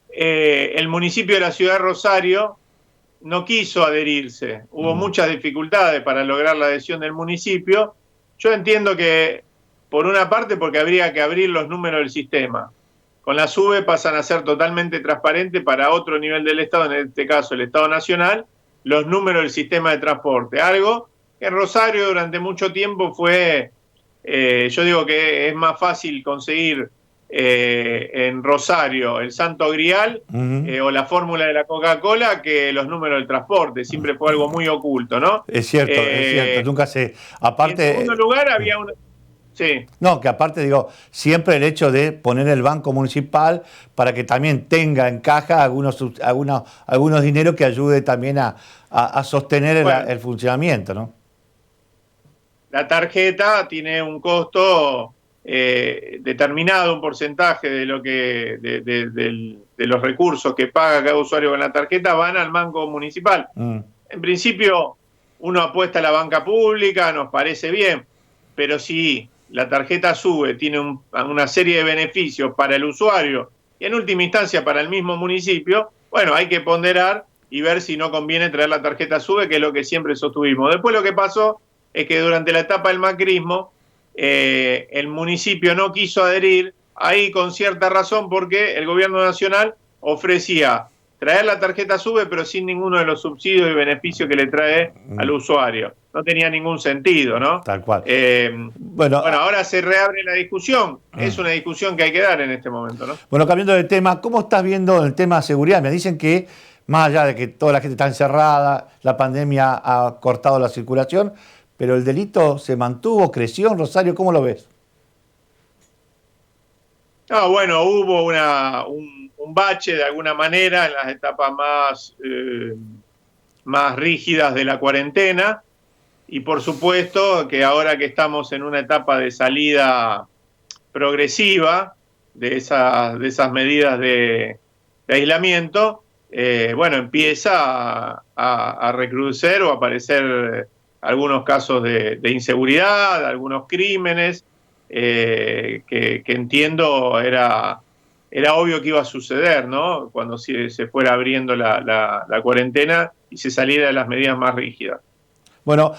S8: el municipio de la ciudad de Rosario no quiso adherirse. Hubo muchas dificultades para lograr la adhesión del municipio. Yo entiendo que, por una parte, porque habría que abrir los números del sistema. Con la SUBE pasan a ser totalmente transparentes para otro nivel del Estado, en este caso el Estado Nacional, los números del sistema de transporte. Algo que en Rosario durante mucho tiempo fue, yo digo que es más fácil conseguir en Rosario el Santo Grial o la fórmula de la Coca-Cola que los números del transporte. Siempre fue algo muy oculto, ¿no?
S1: Es cierto, nunca se... Aparte,
S8: en segundo lugar había un... Sí.
S1: No, que aparte, digo, siempre el hecho de poner el banco municipal para que también tenga en caja algunos dineros que ayude también a sostener el funcionamiento, ¿no?
S8: La tarjeta tiene un costo determinado, un porcentaje de lo que de los recursos que paga cada usuario con la tarjeta van al banco municipal. En principio, uno apuesta a la banca pública, nos parece bien, pero si la tarjeta SUBE tiene una serie de beneficios para el usuario y en última instancia para el mismo municipio, bueno, hay que ponderar y ver si no conviene traer la tarjeta SUBE, que es lo que siempre sostuvimos. Después lo que pasó es que durante la etapa del macrismo el municipio no quiso adherir, ahí con cierta razón, porque el gobierno nacional ofrecía traer la tarjeta SUBE, pero sin ninguno de los subsidios y beneficios que le trae al usuario. No tenía ningún sentido, ¿no?
S1: Tal cual.
S8: Bueno, ahora se reabre la discusión. Es una discusión que hay que dar en este momento, ¿no?
S1: Bueno, cambiando de tema, ¿cómo estás viendo el tema de seguridad? Me dicen que, más allá de que toda la gente está encerrada, la pandemia ha cortado la circulación, pero el delito se mantuvo, creció en Rosario. ¿Cómo lo ves?
S8: Bueno, hubo un bache de alguna manera en las etapas más rígidas de la cuarentena, y por supuesto que ahora que estamos en una etapa de salida progresiva de esas medidas de aislamiento, empieza a recrudecer o a aparecer algunos casos de inseguridad, algunos crímenes. que entiendo era obvio que iba a suceder, ¿no? Cuando se fuera abriendo la cuarentena y se saliera de las medidas más rígidas.
S1: Bueno,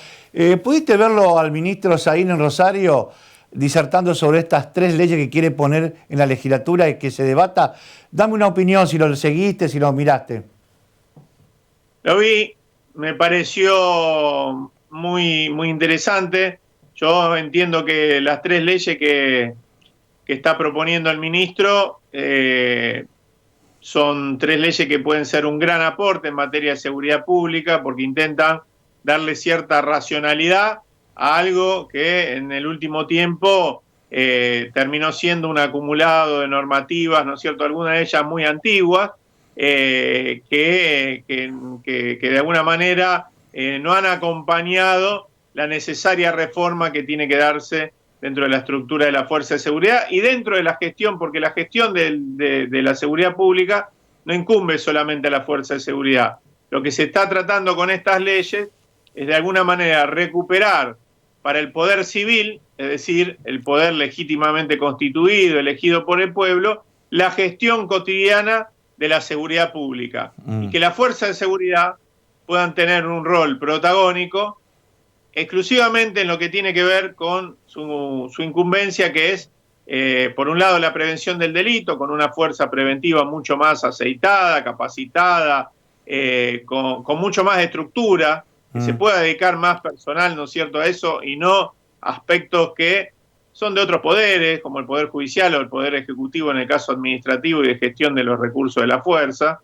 S1: ¿pudiste verlo al ministro Zain en Rosario disertando sobre estas 3 leyes que quiere poner en la legislatura y que se debata? Dame una opinión, si lo seguiste, si lo miraste.
S8: Lo vi, me pareció muy, muy interesante. Yo entiendo que las 3 leyes que está proponiendo el ministro son 3 leyes que pueden ser un gran aporte en materia de seguridad pública, porque intentan darle cierta racionalidad a algo que en el último tiempo terminó siendo un acumulado de normativas, ¿no es cierto?, algunas de ellas muy antiguas, que de alguna manera no han acompañado la necesaria reforma que tiene que darse dentro de la estructura de la Fuerza de Seguridad y dentro de la gestión, porque la gestión de la seguridad pública no incumbe solamente a la Fuerza de Seguridad. Lo que se está tratando con estas leyes es de alguna manera recuperar para el poder civil, es decir, el poder legítimamente constituido, elegido por el pueblo, la gestión cotidiana de la seguridad pública. Y que las fuerzas de seguridad puedan tener un rol protagónico exclusivamente en lo que tiene que ver con su incumbencia, que es, por un lado, la prevención del delito, con una fuerza preventiva mucho más aceitada, capacitada, con mucho más estructura, que se pueda dedicar más personal, ¿no es cierto?, a eso, y no aspectos que son de otros poderes, como el Poder Judicial o el Poder Ejecutivo en el caso administrativo y de gestión de los recursos de la fuerza.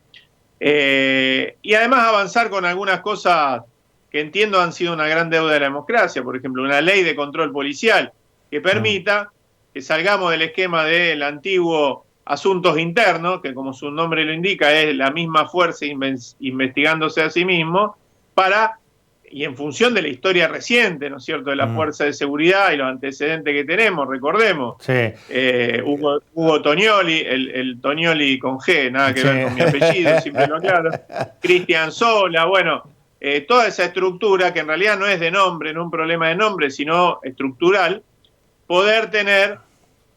S8: Y además avanzar con algunas cosas que entiendo han sido una gran deuda de la democracia, por ejemplo, una ley de control policial que permita que salgamos del esquema del antiguo asuntos internos, que como su nombre lo indica es la misma fuerza investigándose a sí mismo, y en función de la historia reciente, ¿no es cierto?, de la fuerza de seguridad y los antecedentes que tenemos, recordemos,
S1: Sí.
S8: Hugo Tognoli, el Tognoli con G, nada que ver con mi apellido, siempre lo aclaro, Cristian Sola, bueno, toda esa estructura que en realidad no es de nombre, no un problema de nombre, sino estructural, poder tener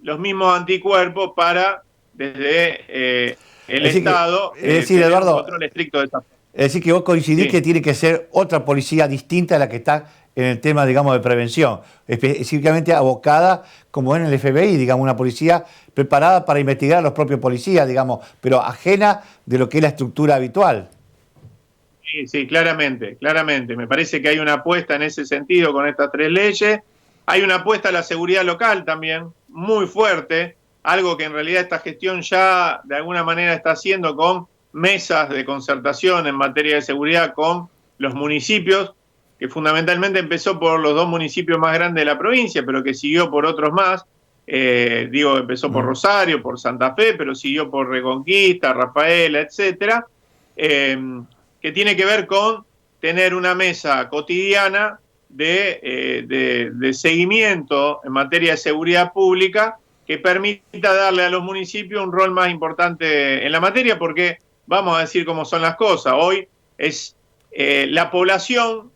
S8: los mismos anticuerpos para, desde el Estado,
S1: Eduardo,
S8: un control estricto de esa.
S1: Es decir, que vos coincidís que tiene que ser otra policía distinta a la que está en el tema, digamos, de prevención, específicamente abocada, como en el FBI, digamos, una policía preparada para investigar a los propios policías, digamos, pero ajena de lo que es la estructura habitual.
S8: Sí, claramente. Me parece que hay una apuesta en ese sentido con estas 3 leyes. Hay una apuesta a la seguridad local también, muy fuerte, algo que en realidad esta gestión ya de alguna manera está haciendo con mesas de concertación en materia de seguridad con los municipios, que fundamentalmente empezó por los 2 municipios más grandes de la provincia, pero que siguió por otros más. Empezó por Rosario, por Santa Fe, pero siguió por Reconquista, Rafaela, etcétera, que tiene que ver con tener una mesa cotidiana de seguimiento en materia de seguridad pública que permita darle a los municipios un rol más importante en la materia, porque vamos a decir cómo son las cosas. Hoy es la población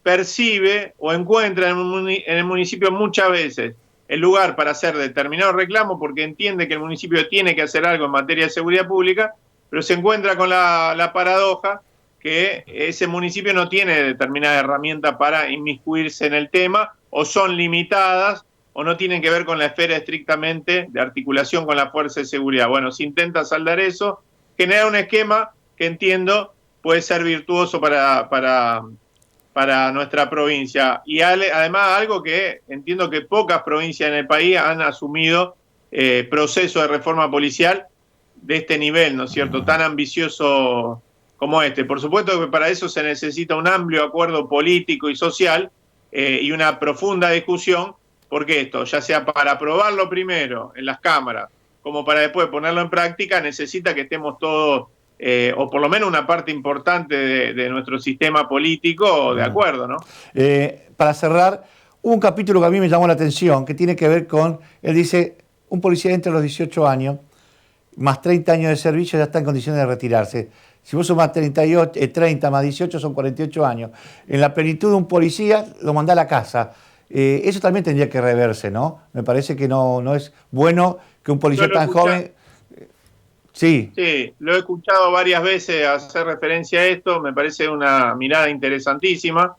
S8: percibe o encuentra en el municipio muchas veces el lugar para hacer determinados reclamos porque entiende que el municipio tiene que hacer algo en materia de seguridad pública, pero se encuentra con la paradoja que ese municipio no tiene determinada herramienta para inmiscuirse en el tema, o son limitadas o no tienen que ver con la esfera estrictamente de articulación con la fuerza de seguridad. Bueno, se intenta saldar eso, generar un esquema que entiendo puede ser virtuoso para nuestra provincia. Y además algo que entiendo que pocas provincias en el país han asumido procesos de reforma policial de este nivel, ¿no es cierto?, tan ambicioso como este. Por supuesto que para eso se necesita un amplio acuerdo político y social y una profunda discusión, porque esto, ya sea para aprobarlo primero en las cámaras, como para después ponerlo en práctica, necesita que estemos todos, o por lo menos una parte importante de nuestro sistema político, de acuerdo, ¿no?
S1: Para cerrar, hubo un capítulo que a mí me llamó la atención, que tiene que ver con, él dice, un policía entre los 18 años, más 30 años de servicio, ya está en condiciones de retirarse. Si vos sumás 30 más 18 son 48 años. En la plenitud de un policía lo mandá a la casa. Eso también tendría que reverse, ¿no? Me parece que no es bueno que un policía tan joven... Sí.
S8: Sí, lo he escuchado varias veces hacer referencia a esto, me parece una mirada interesantísima,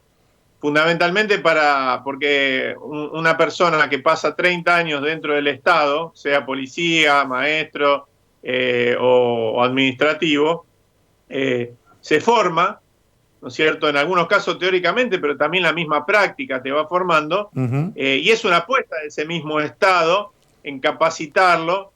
S8: fundamentalmente porque una persona que pasa 30 años dentro del Estado, sea policía, maestro o administrativo, se forma, ¿no es cierto?, en algunos casos teóricamente, pero también la misma práctica te va formando, y es una apuesta de ese mismo Estado en capacitarlo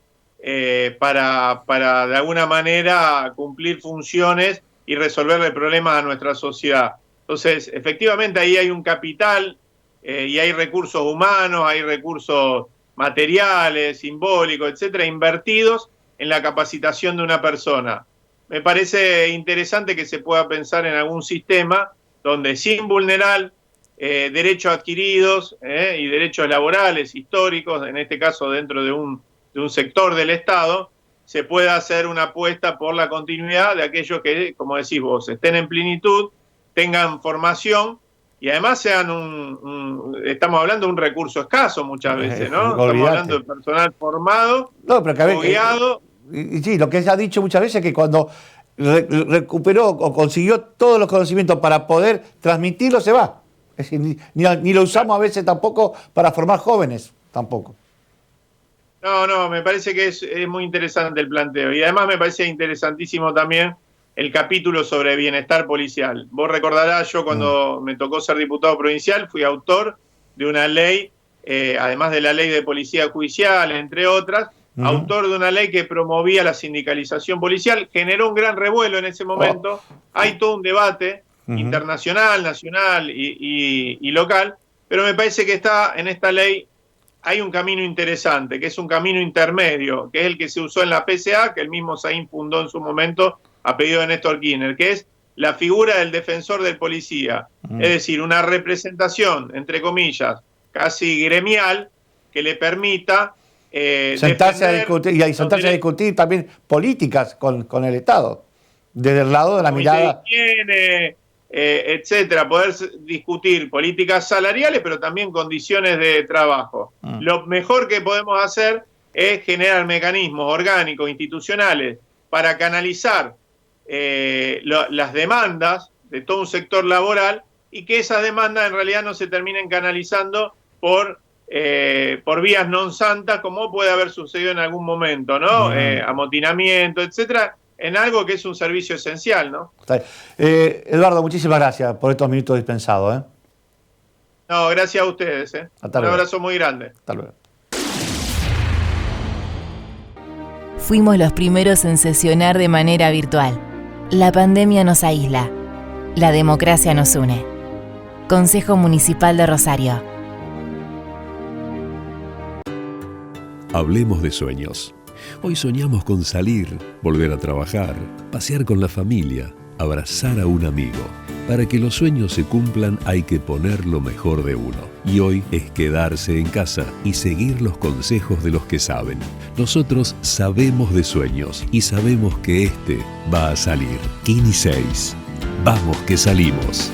S8: para de alguna manera cumplir funciones y resolverle problemas a nuestra sociedad. Entonces, efectivamente ahí hay un capital y hay recursos humanos, hay recursos materiales, simbólicos, etcétera, invertidos en la capacitación de una persona. Me parece interesante que se pueda pensar en algún sistema donde sin vulnerar derechos adquiridos y derechos laborales, históricos, en este caso dentro de un sector del Estado, se pueda hacer una apuesta por la continuidad de aquellos que, como decís vos, estén en plenitud, tengan formación y además sean estamos hablando de un recurso escaso muchas veces, ¿no? Estamos hablando de personal formado, guiado.
S1: Y sí, lo que se ha dicho muchas veces es que cuando recuperó o consiguió todos los conocimientos para poder transmitirlo, se va. Es decir, ni lo usamos a veces tampoco para formar jóvenes, tampoco.
S8: No, me parece que es muy interesante el planteo. Y además me parece interesantísimo también el capítulo sobre bienestar policial. Vos recordarás, yo cuando me tocó ser diputado provincial fui autor de una ley, además de la ley de policía judicial, entre otras, autor de una ley que promovía la sindicalización policial. Generó un gran revuelo en ese momento. Hay todo un debate internacional, nacional y local, pero me parece que en esta ley hay un camino interesante, que es un camino intermedio, que es el que se usó en la PCA, que el mismo Saín fundó en su momento a pedido de Néstor Kirchner, que es la figura del defensor del policía. Es decir, una representación, entre comillas, casi gremial, que le permita
S1: sentarse a discutir también políticas con el Estado, desde el lado de la mirada...
S8: etcétera, poder discutir políticas salariales, pero también condiciones de trabajo. Lo mejor que podemos hacer es generar mecanismos orgánicos, institucionales, para canalizar las demandas de todo un sector laboral y que esas demandas en realidad no se terminen canalizando por vías non santas, como puede haber sucedido en algún momento, ¿no? Amotinamiento, etcétera, en algo que es un servicio esencial, ¿no?
S1: Eduardo, muchísimas gracias por estos minutos dispensados.
S8: No, gracias a ustedes. Un abrazo muy grande.
S1: Hasta luego.
S9: Fuimos los primeros en sesionar de manera virtual. La pandemia nos aísla. La democracia nos une. Consejo Municipal de Rosario.
S10: Hablemos de sueños. Hoy soñamos con salir, volver a trabajar, pasear con la familia, abrazar a un amigo. Para que los sueños se cumplan hay que poner lo mejor de uno. Y hoy es quedarse en casa y seguir los consejos de los que saben. Nosotros sabemos de sueños y sabemos que este va a salir. Kini 6. Vamos que salimos.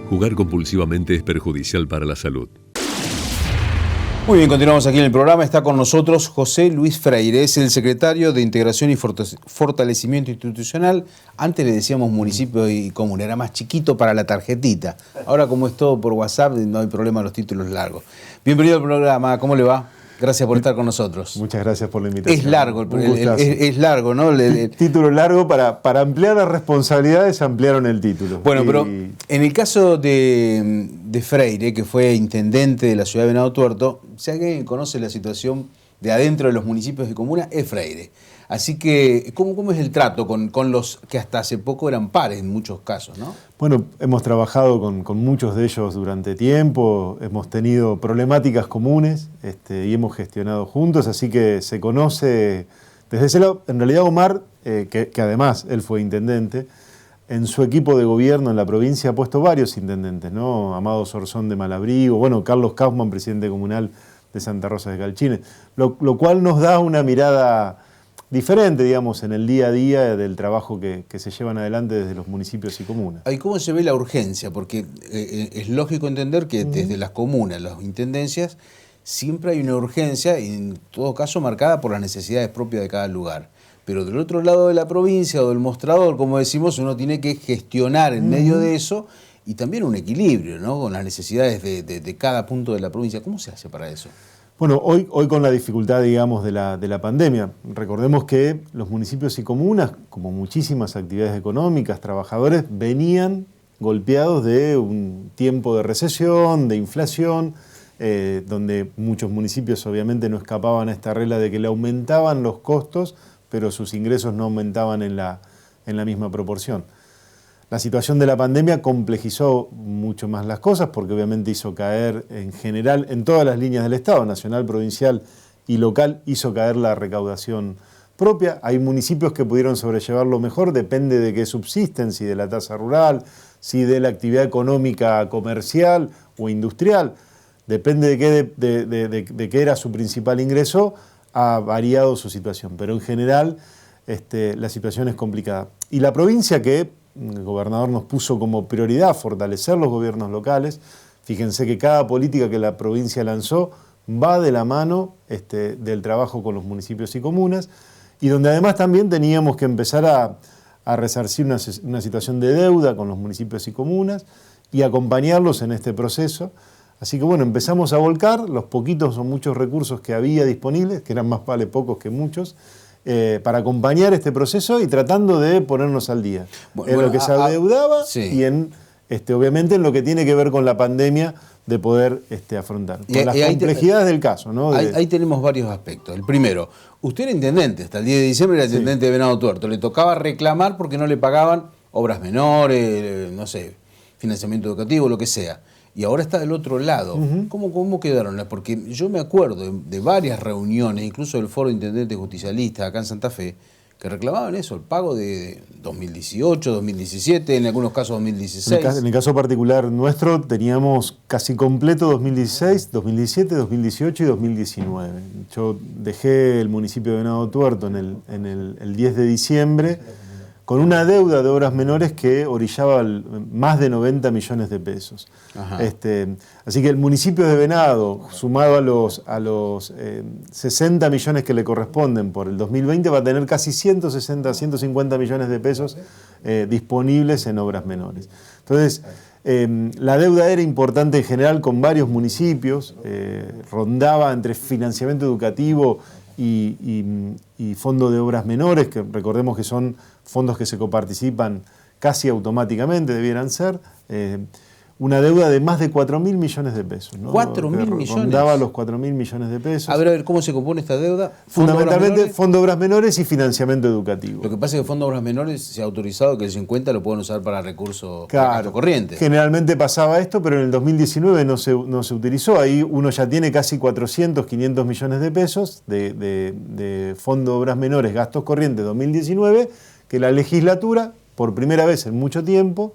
S10: Jugar compulsivamente es perjudicial para la salud.
S2: Muy bien, continuamos aquí en el programa. Está con nosotros José Luis Freire, es el secretario de Integración y Fortalecimiento Institucional. Antes le decíamos municipio y comuna, era más chiquito para la tarjetita. Ahora, como es todo por WhatsApp, no hay problema los títulos largos. Bienvenido al programa, ¿cómo le va? Gracias por estar con nosotros.
S11: Muchas gracias por la invitación.
S2: Es largo, es largo, ¿no?
S11: El título largo, para ampliar las responsabilidades, ampliaron el título.
S2: Bueno, pero en el caso de Freire, que fue intendente de la ciudad de Venado Tuerto, si alguien conoce la situación de adentro de los municipios y comunas, es Freire. Así que, ¿cómo es el trato con los que hasta hace poco eran pares en muchos casos, no?
S11: Bueno, hemos trabajado con muchos de ellos durante tiempo, hemos tenido problemáticas comunes y hemos gestionado juntos, así que se conoce desde ese lado. En realidad Omar, que además él fue intendente, en su equipo de gobierno en la provincia ha puesto varios intendentes, ¿no? Amado Sorzón de Malabrigo, bueno, Carlos Kaufmann, presidente comunal de Santa Rosa de Calchines, lo cual nos da una mirada diferente, digamos, en el día a día del trabajo que se llevan adelante desde los municipios y comunas.
S2: ¿Y cómo se ve la urgencia? Porque es lógico entender que desde las comunas, las intendencias, siempre hay una urgencia, y en todo caso marcada por las necesidades propias de cada lugar. Pero del otro lado de la provincia o del mostrador, como decimos, uno tiene que gestionar en medio de eso y también un equilibrio, ¿no?, con las necesidades de cada punto de la provincia. ¿Cómo se hace para eso?
S11: Bueno, hoy con la dificultad, digamos, de la pandemia, recordemos que los municipios y comunas, como muchísimas actividades económicas, trabajadores, venían golpeados de un tiempo de recesión, de inflación, donde muchos municipios obviamente no escapaban a esta regla de que le aumentaban los costos, pero sus ingresos no aumentaban en la misma proporción. La situación de la pandemia complejizó mucho más las cosas porque obviamente hizo caer en general en todas las líneas del Estado, nacional, provincial y local, hizo caer la recaudación propia. Hay municipios que pudieron sobrellevarlo mejor, depende de qué subsisten, si de la tasa rural, si de la actividad económica comercial o industrial, depende de qué era su principal ingreso, ha variado su situación, pero en general la situación es complicada. Y la provincia que el gobernador nos puso como prioridad fortalecer los gobiernos locales. Fíjense que cada política que la provincia lanzó va de la mano del trabajo con los municipios y comunas, y donde además también teníamos que empezar a resarcir una situación de deuda con los municipios y comunas y acompañarlos en este proceso. Así que bueno, empezamos a volcar los poquitos o muchos recursos que había disponibles, que eran más vale pocos que muchos, para acompañar este proceso y tratando de ponernos al día en lo que se adeudaba y en obviamente en lo que tiene que ver con la pandemia de poder afrontar. Con las complejidades del caso, ¿no?
S2: Ahí tenemos varios aspectos. El primero, usted era intendente, hasta el 10 de diciembre era intendente de Venado Tuerto. Le tocaba reclamar porque no le pagaban obras menores, no sé, financiamiento educativo, lo que sea. Y ahora está del otro lado. ¿Cómo quedaron? Porque yo me acuerdo de varias reuniones, incluso del Foro de Intendentes Justicialistas acá en Santa Fe, que reclamaban eso, el pago de 2018, 2017, en algunos casos 2016.
S11: En el caso particular nuestro teníamos casi completo 2016, 2017, 2018 y 2019. Yo dejé el municipio de Venado Tuerto en el 10 de diciembre con una deuda de obras menores que orillaba más de 90 millones de pesos. Así que el municipio de Venado, sumado a los 60 millones que le corresponden por el 2020, va a tener casi 160, 150 millones de pesos disponibles en obras menores. Entonces, la deuda era importante en general con varios municipios, rondaba entre financiamiento educativo y fondo de obras menores, que recordemos que son fondos que se coparticipan casi automáticamente, debieran ser, una deuda de más de 4.000 millones de pesos, ¿no?
S2: 4.000 millones.
S11: Rondaba los 4.000 millones de pesos.
S2: A ver, ¿cómo se compone esta deuda?
S11: Fundamentalmente fondo de obras menores y financiamiento educativo.
S2: Lo que pasa es que fondo de obras menores se ha autorizado que el 50 lo pueden usar para recursos corrientes.
S11: Generalmente pasaba esto, pero en el 2019 no se utilizó. Ahí uno ya tiene casi 400, 500 millones de pesos de fondo de obras menores, gastos corrientes 2019, que la legislatura, por primera vez en mucho tiempo,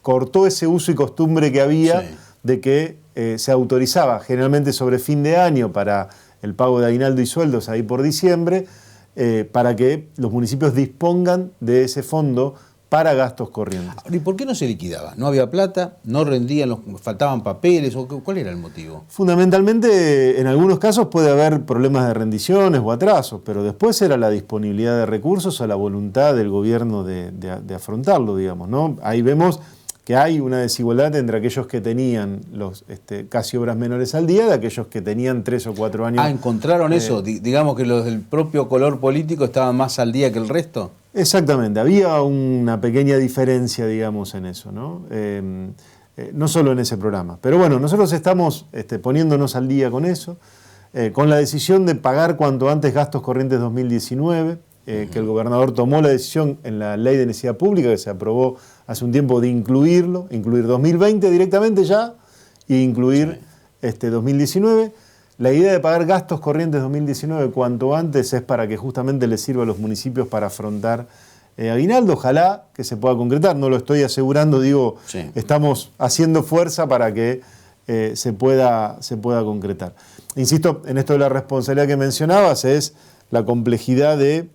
S11: cortó ese uso y costumbre que había de que se autorizaba generalmente sobre fin de año para el pago de aguinaldo y sueldos ahí por diciembre, para que los municipios dispongan de ese fondo para gastos corrientes.
S2: ¿Y por qué no se liquidaba? ¿No había plata? ¿No rendían? ¿Faltaban papeles? ¿Cuál era el motivo?
S11: Fundamentalmente, en algunos casos puede haber problemas de rendiciones o atrasos, pero después era la disponibilidad de recursos o la voluntad del gobierno de afrontarlo, digamos, ¿no? Ahí vemos que hay una desigualdad entre aquellos que tenían los casi obras menores al día de aquellos que tenían 3 o 4 años.
S2: ¿Encontraron eso? Digamos que los del propio color político estaban más al día que el resto.
S11: Exactamente, había una pequeña diferencia, digamos, en eso, ¿no? No solo en ese programa. Pero bueno, nosotros estamos poniéndonos al día con eso, con la decisión de pagar cuanto antes gastos corrientes 2019, que el gobernador tomó la decisión en la Ley de Necesidad Pública, que se aprobó hace un tiempo, de incluir 2020 directamente ya, e incluir 2019. La idea de pagar gastos corrientes 2019 cuanto antes es para que justamente les sirva a los municipios para afrontar aguinaldo. Ojalá que se pueda concretar, no lo estoy asegurando, digo, estamos haciendo fuerza para que se pueda concretar. Insisto, en esto de la responsabilidad que mencionabas, es la complejidad de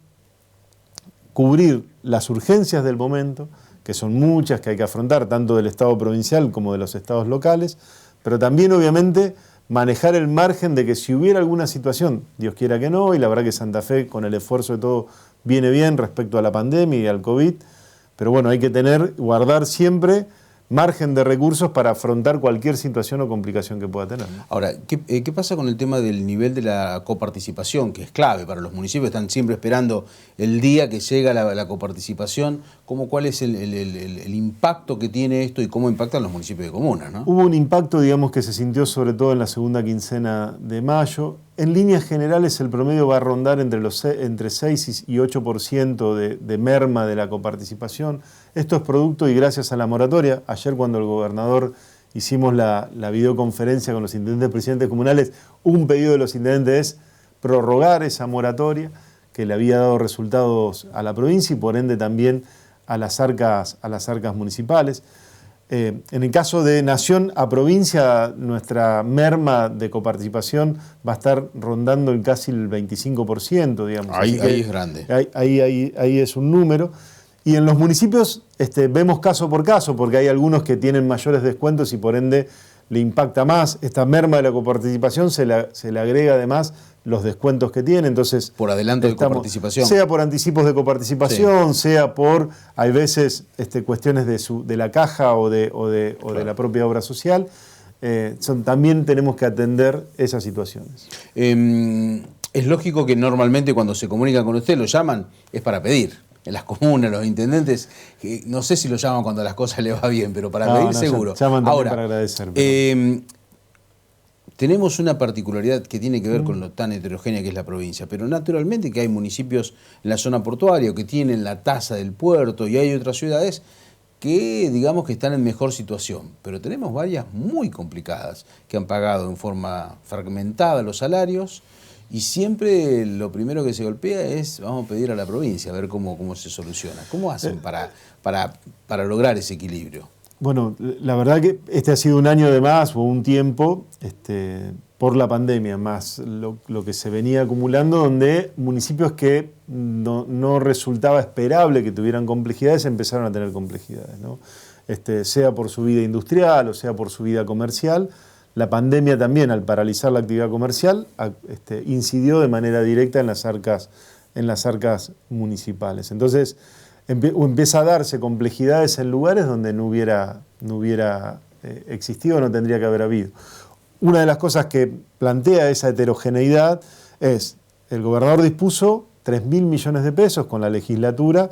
S11: cubrir las urgencias del momento, que son muchas que hay que afrontar, tanto del Estado provincial como de los estados locales, pero también obviamente manejar el margen de que si hubiera alguna situación, Dios quiera que no, y la verdad que Santa Fe con el esfuerzo de todo viene bien respecto a la pandemia y al COVID, pero bueno, hay que guardar siempre margen de recursos para afrontar cualquier situación o complicación que pueda tener, ¿no?
S2: Ahora, ¿qué pasa con el tema del nivel de la coparticipación, que es clave para los municipios? Están siempre esperando el día que llega la coparticipación. ¿Cuál es el impacto que tiene esto y cómo impactan los municipios de comunas, ¿no?
S11: Hubo un impacto, digamos, que se sintió sobre todo en la segunda quincena de mayo. En líneas generales, el promedio va a rondar entre 6 y 8% de merma de la coparticipación. Esto es producto y gracias a la moratoria. Ayer cuando el gobernador hicimos la videoconferencia con los intendentes presidentes comunales, un pedido de los intendentes es prorrogar esa moratoria que le había dado resultados a la provincia y por ende también a las arcas municipales. En el caso de nación a provincia, nuestra merma de coparticipación va a estar rondando casi el 25%, digamos.
S2: Ahí es grande.
S11: Ahí es un número. Y en los municipios vemos caso por caso, porque hay algunos que tienen mayores descuentos y por ende le impacta más. Esta merma de la coparticipación se le agrega además los descuentos que tiene. Entonces,
S2: por adelanto de coparticipación.
S11: Sea por anticipos de coparticipación, sí, sea por, hay veces, cuestiones de la caja o de la propia obra social. También tenemos que atender esas situaciones.
S2: Es lógico que normalmente cuando se comunican con usted, lo llaman, es para pedir. En las comunas, los intendentes, no sé si lo llaman cuando las cosas les va bien, pero para pedir seguro.
S11: Llaman también para agradecer.
S2: Tenemos una particularidad que tiene que ver con lo tan heterogénea que es la provincia, pero naturalmente que hay municipios en la zona portuaria que tienen la tasa del puerto y hay otras ciudades que digamos que están en mejor situación, pero tenemos varias muy complicadas que han pagado en forma fragmentada los salarios. Y siempre lo primero que se golpea es, vamos a pedir a la provincia, a ver cómo se soluciona. ¿Cómo hacen para lograr ese equilibrio?
S11: Bueno, la verdad que este ha sido un año de más o un tiempo por la pandemia, más lo que se venía acumulando, donde municipios que no resultaba esperable que tuvieran complejidades, empezaron a tener complejidades, ¿no? Sea por su vida industrial o sea por su vida comercial. La pandemia también, al paralizar la actividad comercial, incidió de manera directa en las arcas municipales. Entonces, empieza a darse complejidades en lugares donde no hubiera existido, no tendría que haber habido. Una de las cosas que plantea esa heterogeneidad es, el gobernador dispuso 3.000 millones de pesos con la legislatura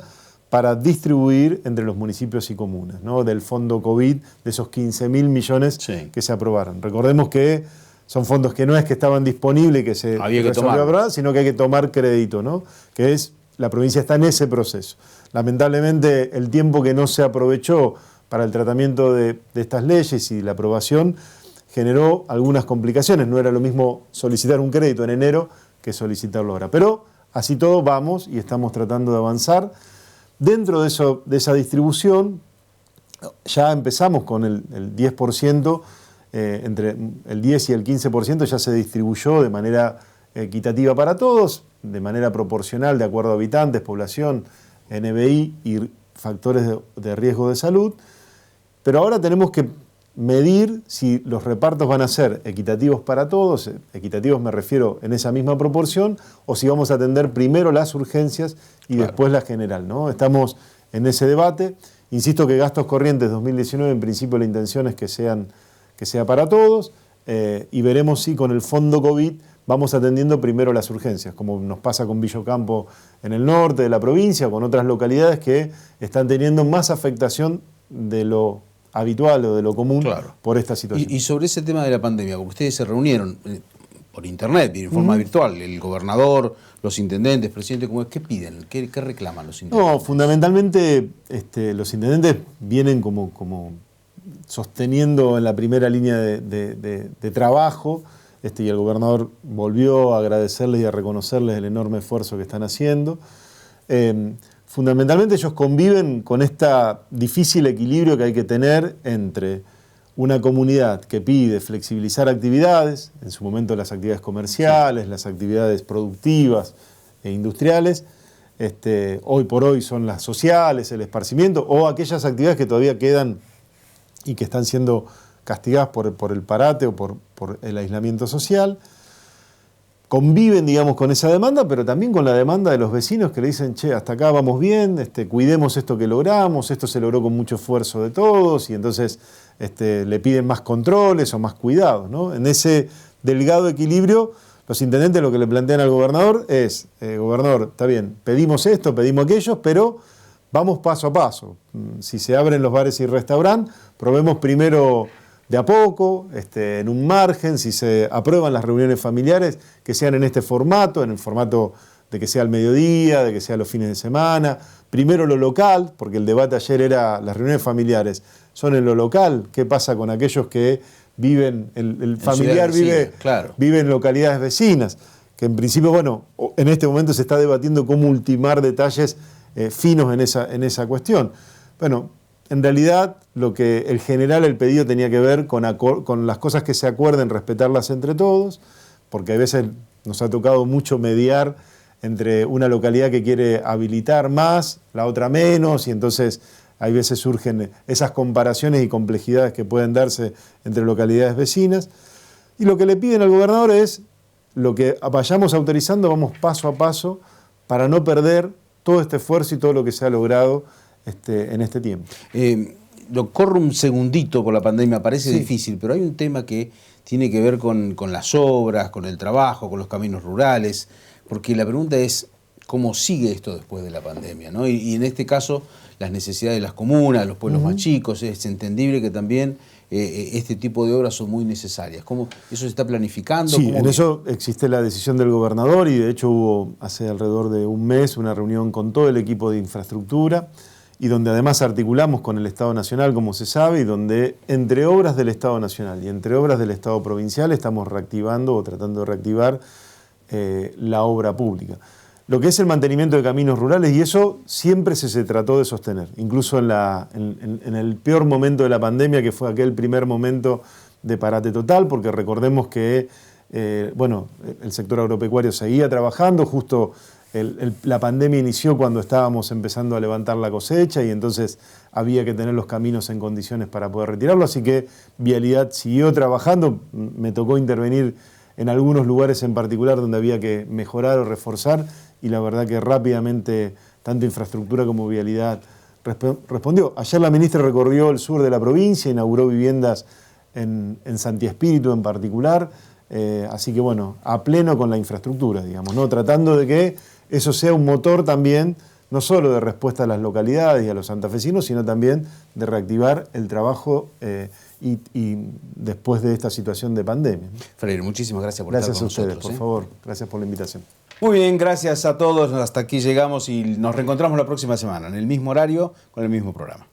S11: para distribuir entre los municipios y comunas, ¿no? Del fondo COVID, de esos 15.000 millones que se aprobaron. Recordemos que son fondos que no es que estaban disponibles y que se resolvió aprobar, sino que hay que tomar crédito, ¿no? La provincia está en ese proceso. Lamentablemente, el tiempo que no se aprovechó para el tratamiento de estas leyes y la aprobación generó algunas complicaciones. No era lo mismo solicitar un crédito en enero que solicitarlo ahora. Pero así todo vamos y estamos tratando de avanzar. Dentro de esa distribución ya empezamos con el 10%, entre el 10 y el 15% ya se distribuyó de manera equitativa para todos, de manera proporcional de acuerdo a habitantes, población, NBI y factores de riesgo de salud. Pero ahora tenemos que medir si los repartos van a ser equitativos para todos, equitativos me refiero en esa misma proporción, o si vamos a atender primero las urgencias y después la general, ¿no? Estamos en ese debate. Insisto que gastos corrientes 2019 en principio la intención es que sea para todos y veremos si con el fondo COVID vamos atendiendo primero las urgencias, como nos pasa con Villocampo en el norte de la provincia, con otras localidades que están teniendo más afectación de lo habitual o de lo común por esta situación.
S2: Y sobre ese tema de la pandemia, porque ustedes se reunieron por internet, en forma virtual, el gobernador, los intendentes, presidentes, ¿qué piden? ¿Qué reclaman los intendentes?
S11: No, fundamentalmente los intendentes vienen como sosteniendo en la primera línea de trabajo, y el gobernador volvió a agradecerles y a reconocerles el enorme esfuerzo que están haciendo. Fundamentalmente ellos conviven con este difícil equilibrio que hay que tener entre una comunidad que pide flexibilizar actividades, en su momento las actividades comerciales, las actividades productivas, industriales. Hoy por hoy son las sociales, el esparcimiento o aquellas actividades que todavía quedan y que están siendo castigadas por el parate o por el aislamiento social. Conviven, digamos, con esa demanda, pero también con la demanda de los vecinos que le dicen, che, hasta acá vamos bien, cuidemos esto que logramos, esto se logró con mucho esfuerzo de todos, y entonces le piden más controles o más cuidados, ¿no? En ese delgado equilibrio, los intendentes lo que le plantean al gobernador es, gobernador, está bien, pedimos esto, pedimos aquello, pero vamos paso a paso. Si se abren los bares y restaurantes, probemos primero de a poco, en un margen, si se aprueban las reuniones familiares, que sean en este formato, en el formato de que sea al mediodía, de que sea los fines de semana. Primero lo local, porque el debate ayer era las reuniones familiares, son en lo local. ¿Qué pasa con aquellos que viven, el familiar vive en localidades vecinas? Que en principio, bueno, en este momento se está debatiendo cómo ultimar detalles finos en esa cuestión. Bueno, en realidad, lo que el pedido tenía que ver con las cosas que se acuerden, respetarlas entre todos, porque a veces nos ha tocado mucho mediar entre una localidad que quiere habilitar más, la otra menos, y entonces hay veces surgen esas comparaciones y complejidades que pueden darse entre localidades vecinas. Y lo que le piden al gobernador es, lo que vayamos autorizando, vamos paso a paso para no perder todo este esfuerzo y todo lo que se ha logrado en este tiempo.
S2: Lo corro un segundito por la pandemia, parece difícil, pero hay un tema que tiene que ver con las obras, con el trabajo, con los caminos rurales, porque la pregunta es cómo sigue esto después de la pandemia, ¿no? Y en este caso, las necesidades de las comunas, de los pueblos más chicos, es entendible que también este tipo de obras son muy necesarias. ¿Cómo eso se está planificando?
S11: Sí, en eso existe la decisión del gobernador y de hecho hubo hace alrededor de un mes una reunión con todo el equipo de infraestructura, y donde además articulamos con el Estado Nacional, como se sabe, y donde entre obras del Estado Nacional y entre obras del Estado Provincial estamos reactivando o tratando de reactivar la obra pública. Lo que es el mantenimiento de caminos rurales, y eso siempre se trató de sostener, incluso en el peor momento de la pandemia, que fue aquel primer momento de parate total, porque recordemos que el sector agropecuario seguía trabajando, justo la pandemia inició cuando estábamos empezando a levantar la cosecha y entonces había que tener los caminos en condiciones para poder retirarlo, así que Vialidad siguió trabajando. Me tocó intervenir en algunos lugares en particular donde había que mejorar o reforzar y la verdad que rápidamente tanto infraestructura como Vialidad respondió. Ayer la ministra recorrió el sur de la provincia, inauguró viviendas en Santi Espíritu en particular, así que bueno, a pleno con la infraestructura, digamos, ¿no? Tratando de que eso sea un motor también, no solo de respuesta a las localidades y a los santafesinos, sino también de reactivar el trabajo y después de esta situación de pandemia.
S2: Freire, muchísimas gracias por estar con nosotros.
S11: Gracias a ustedes, por favor. Gracias por la invitación.
S2: Muy bien, gracias a todos. Hasta aquí llegamos y nos reencontramos la próxima semana, en el mismo horario, con el mismo programa.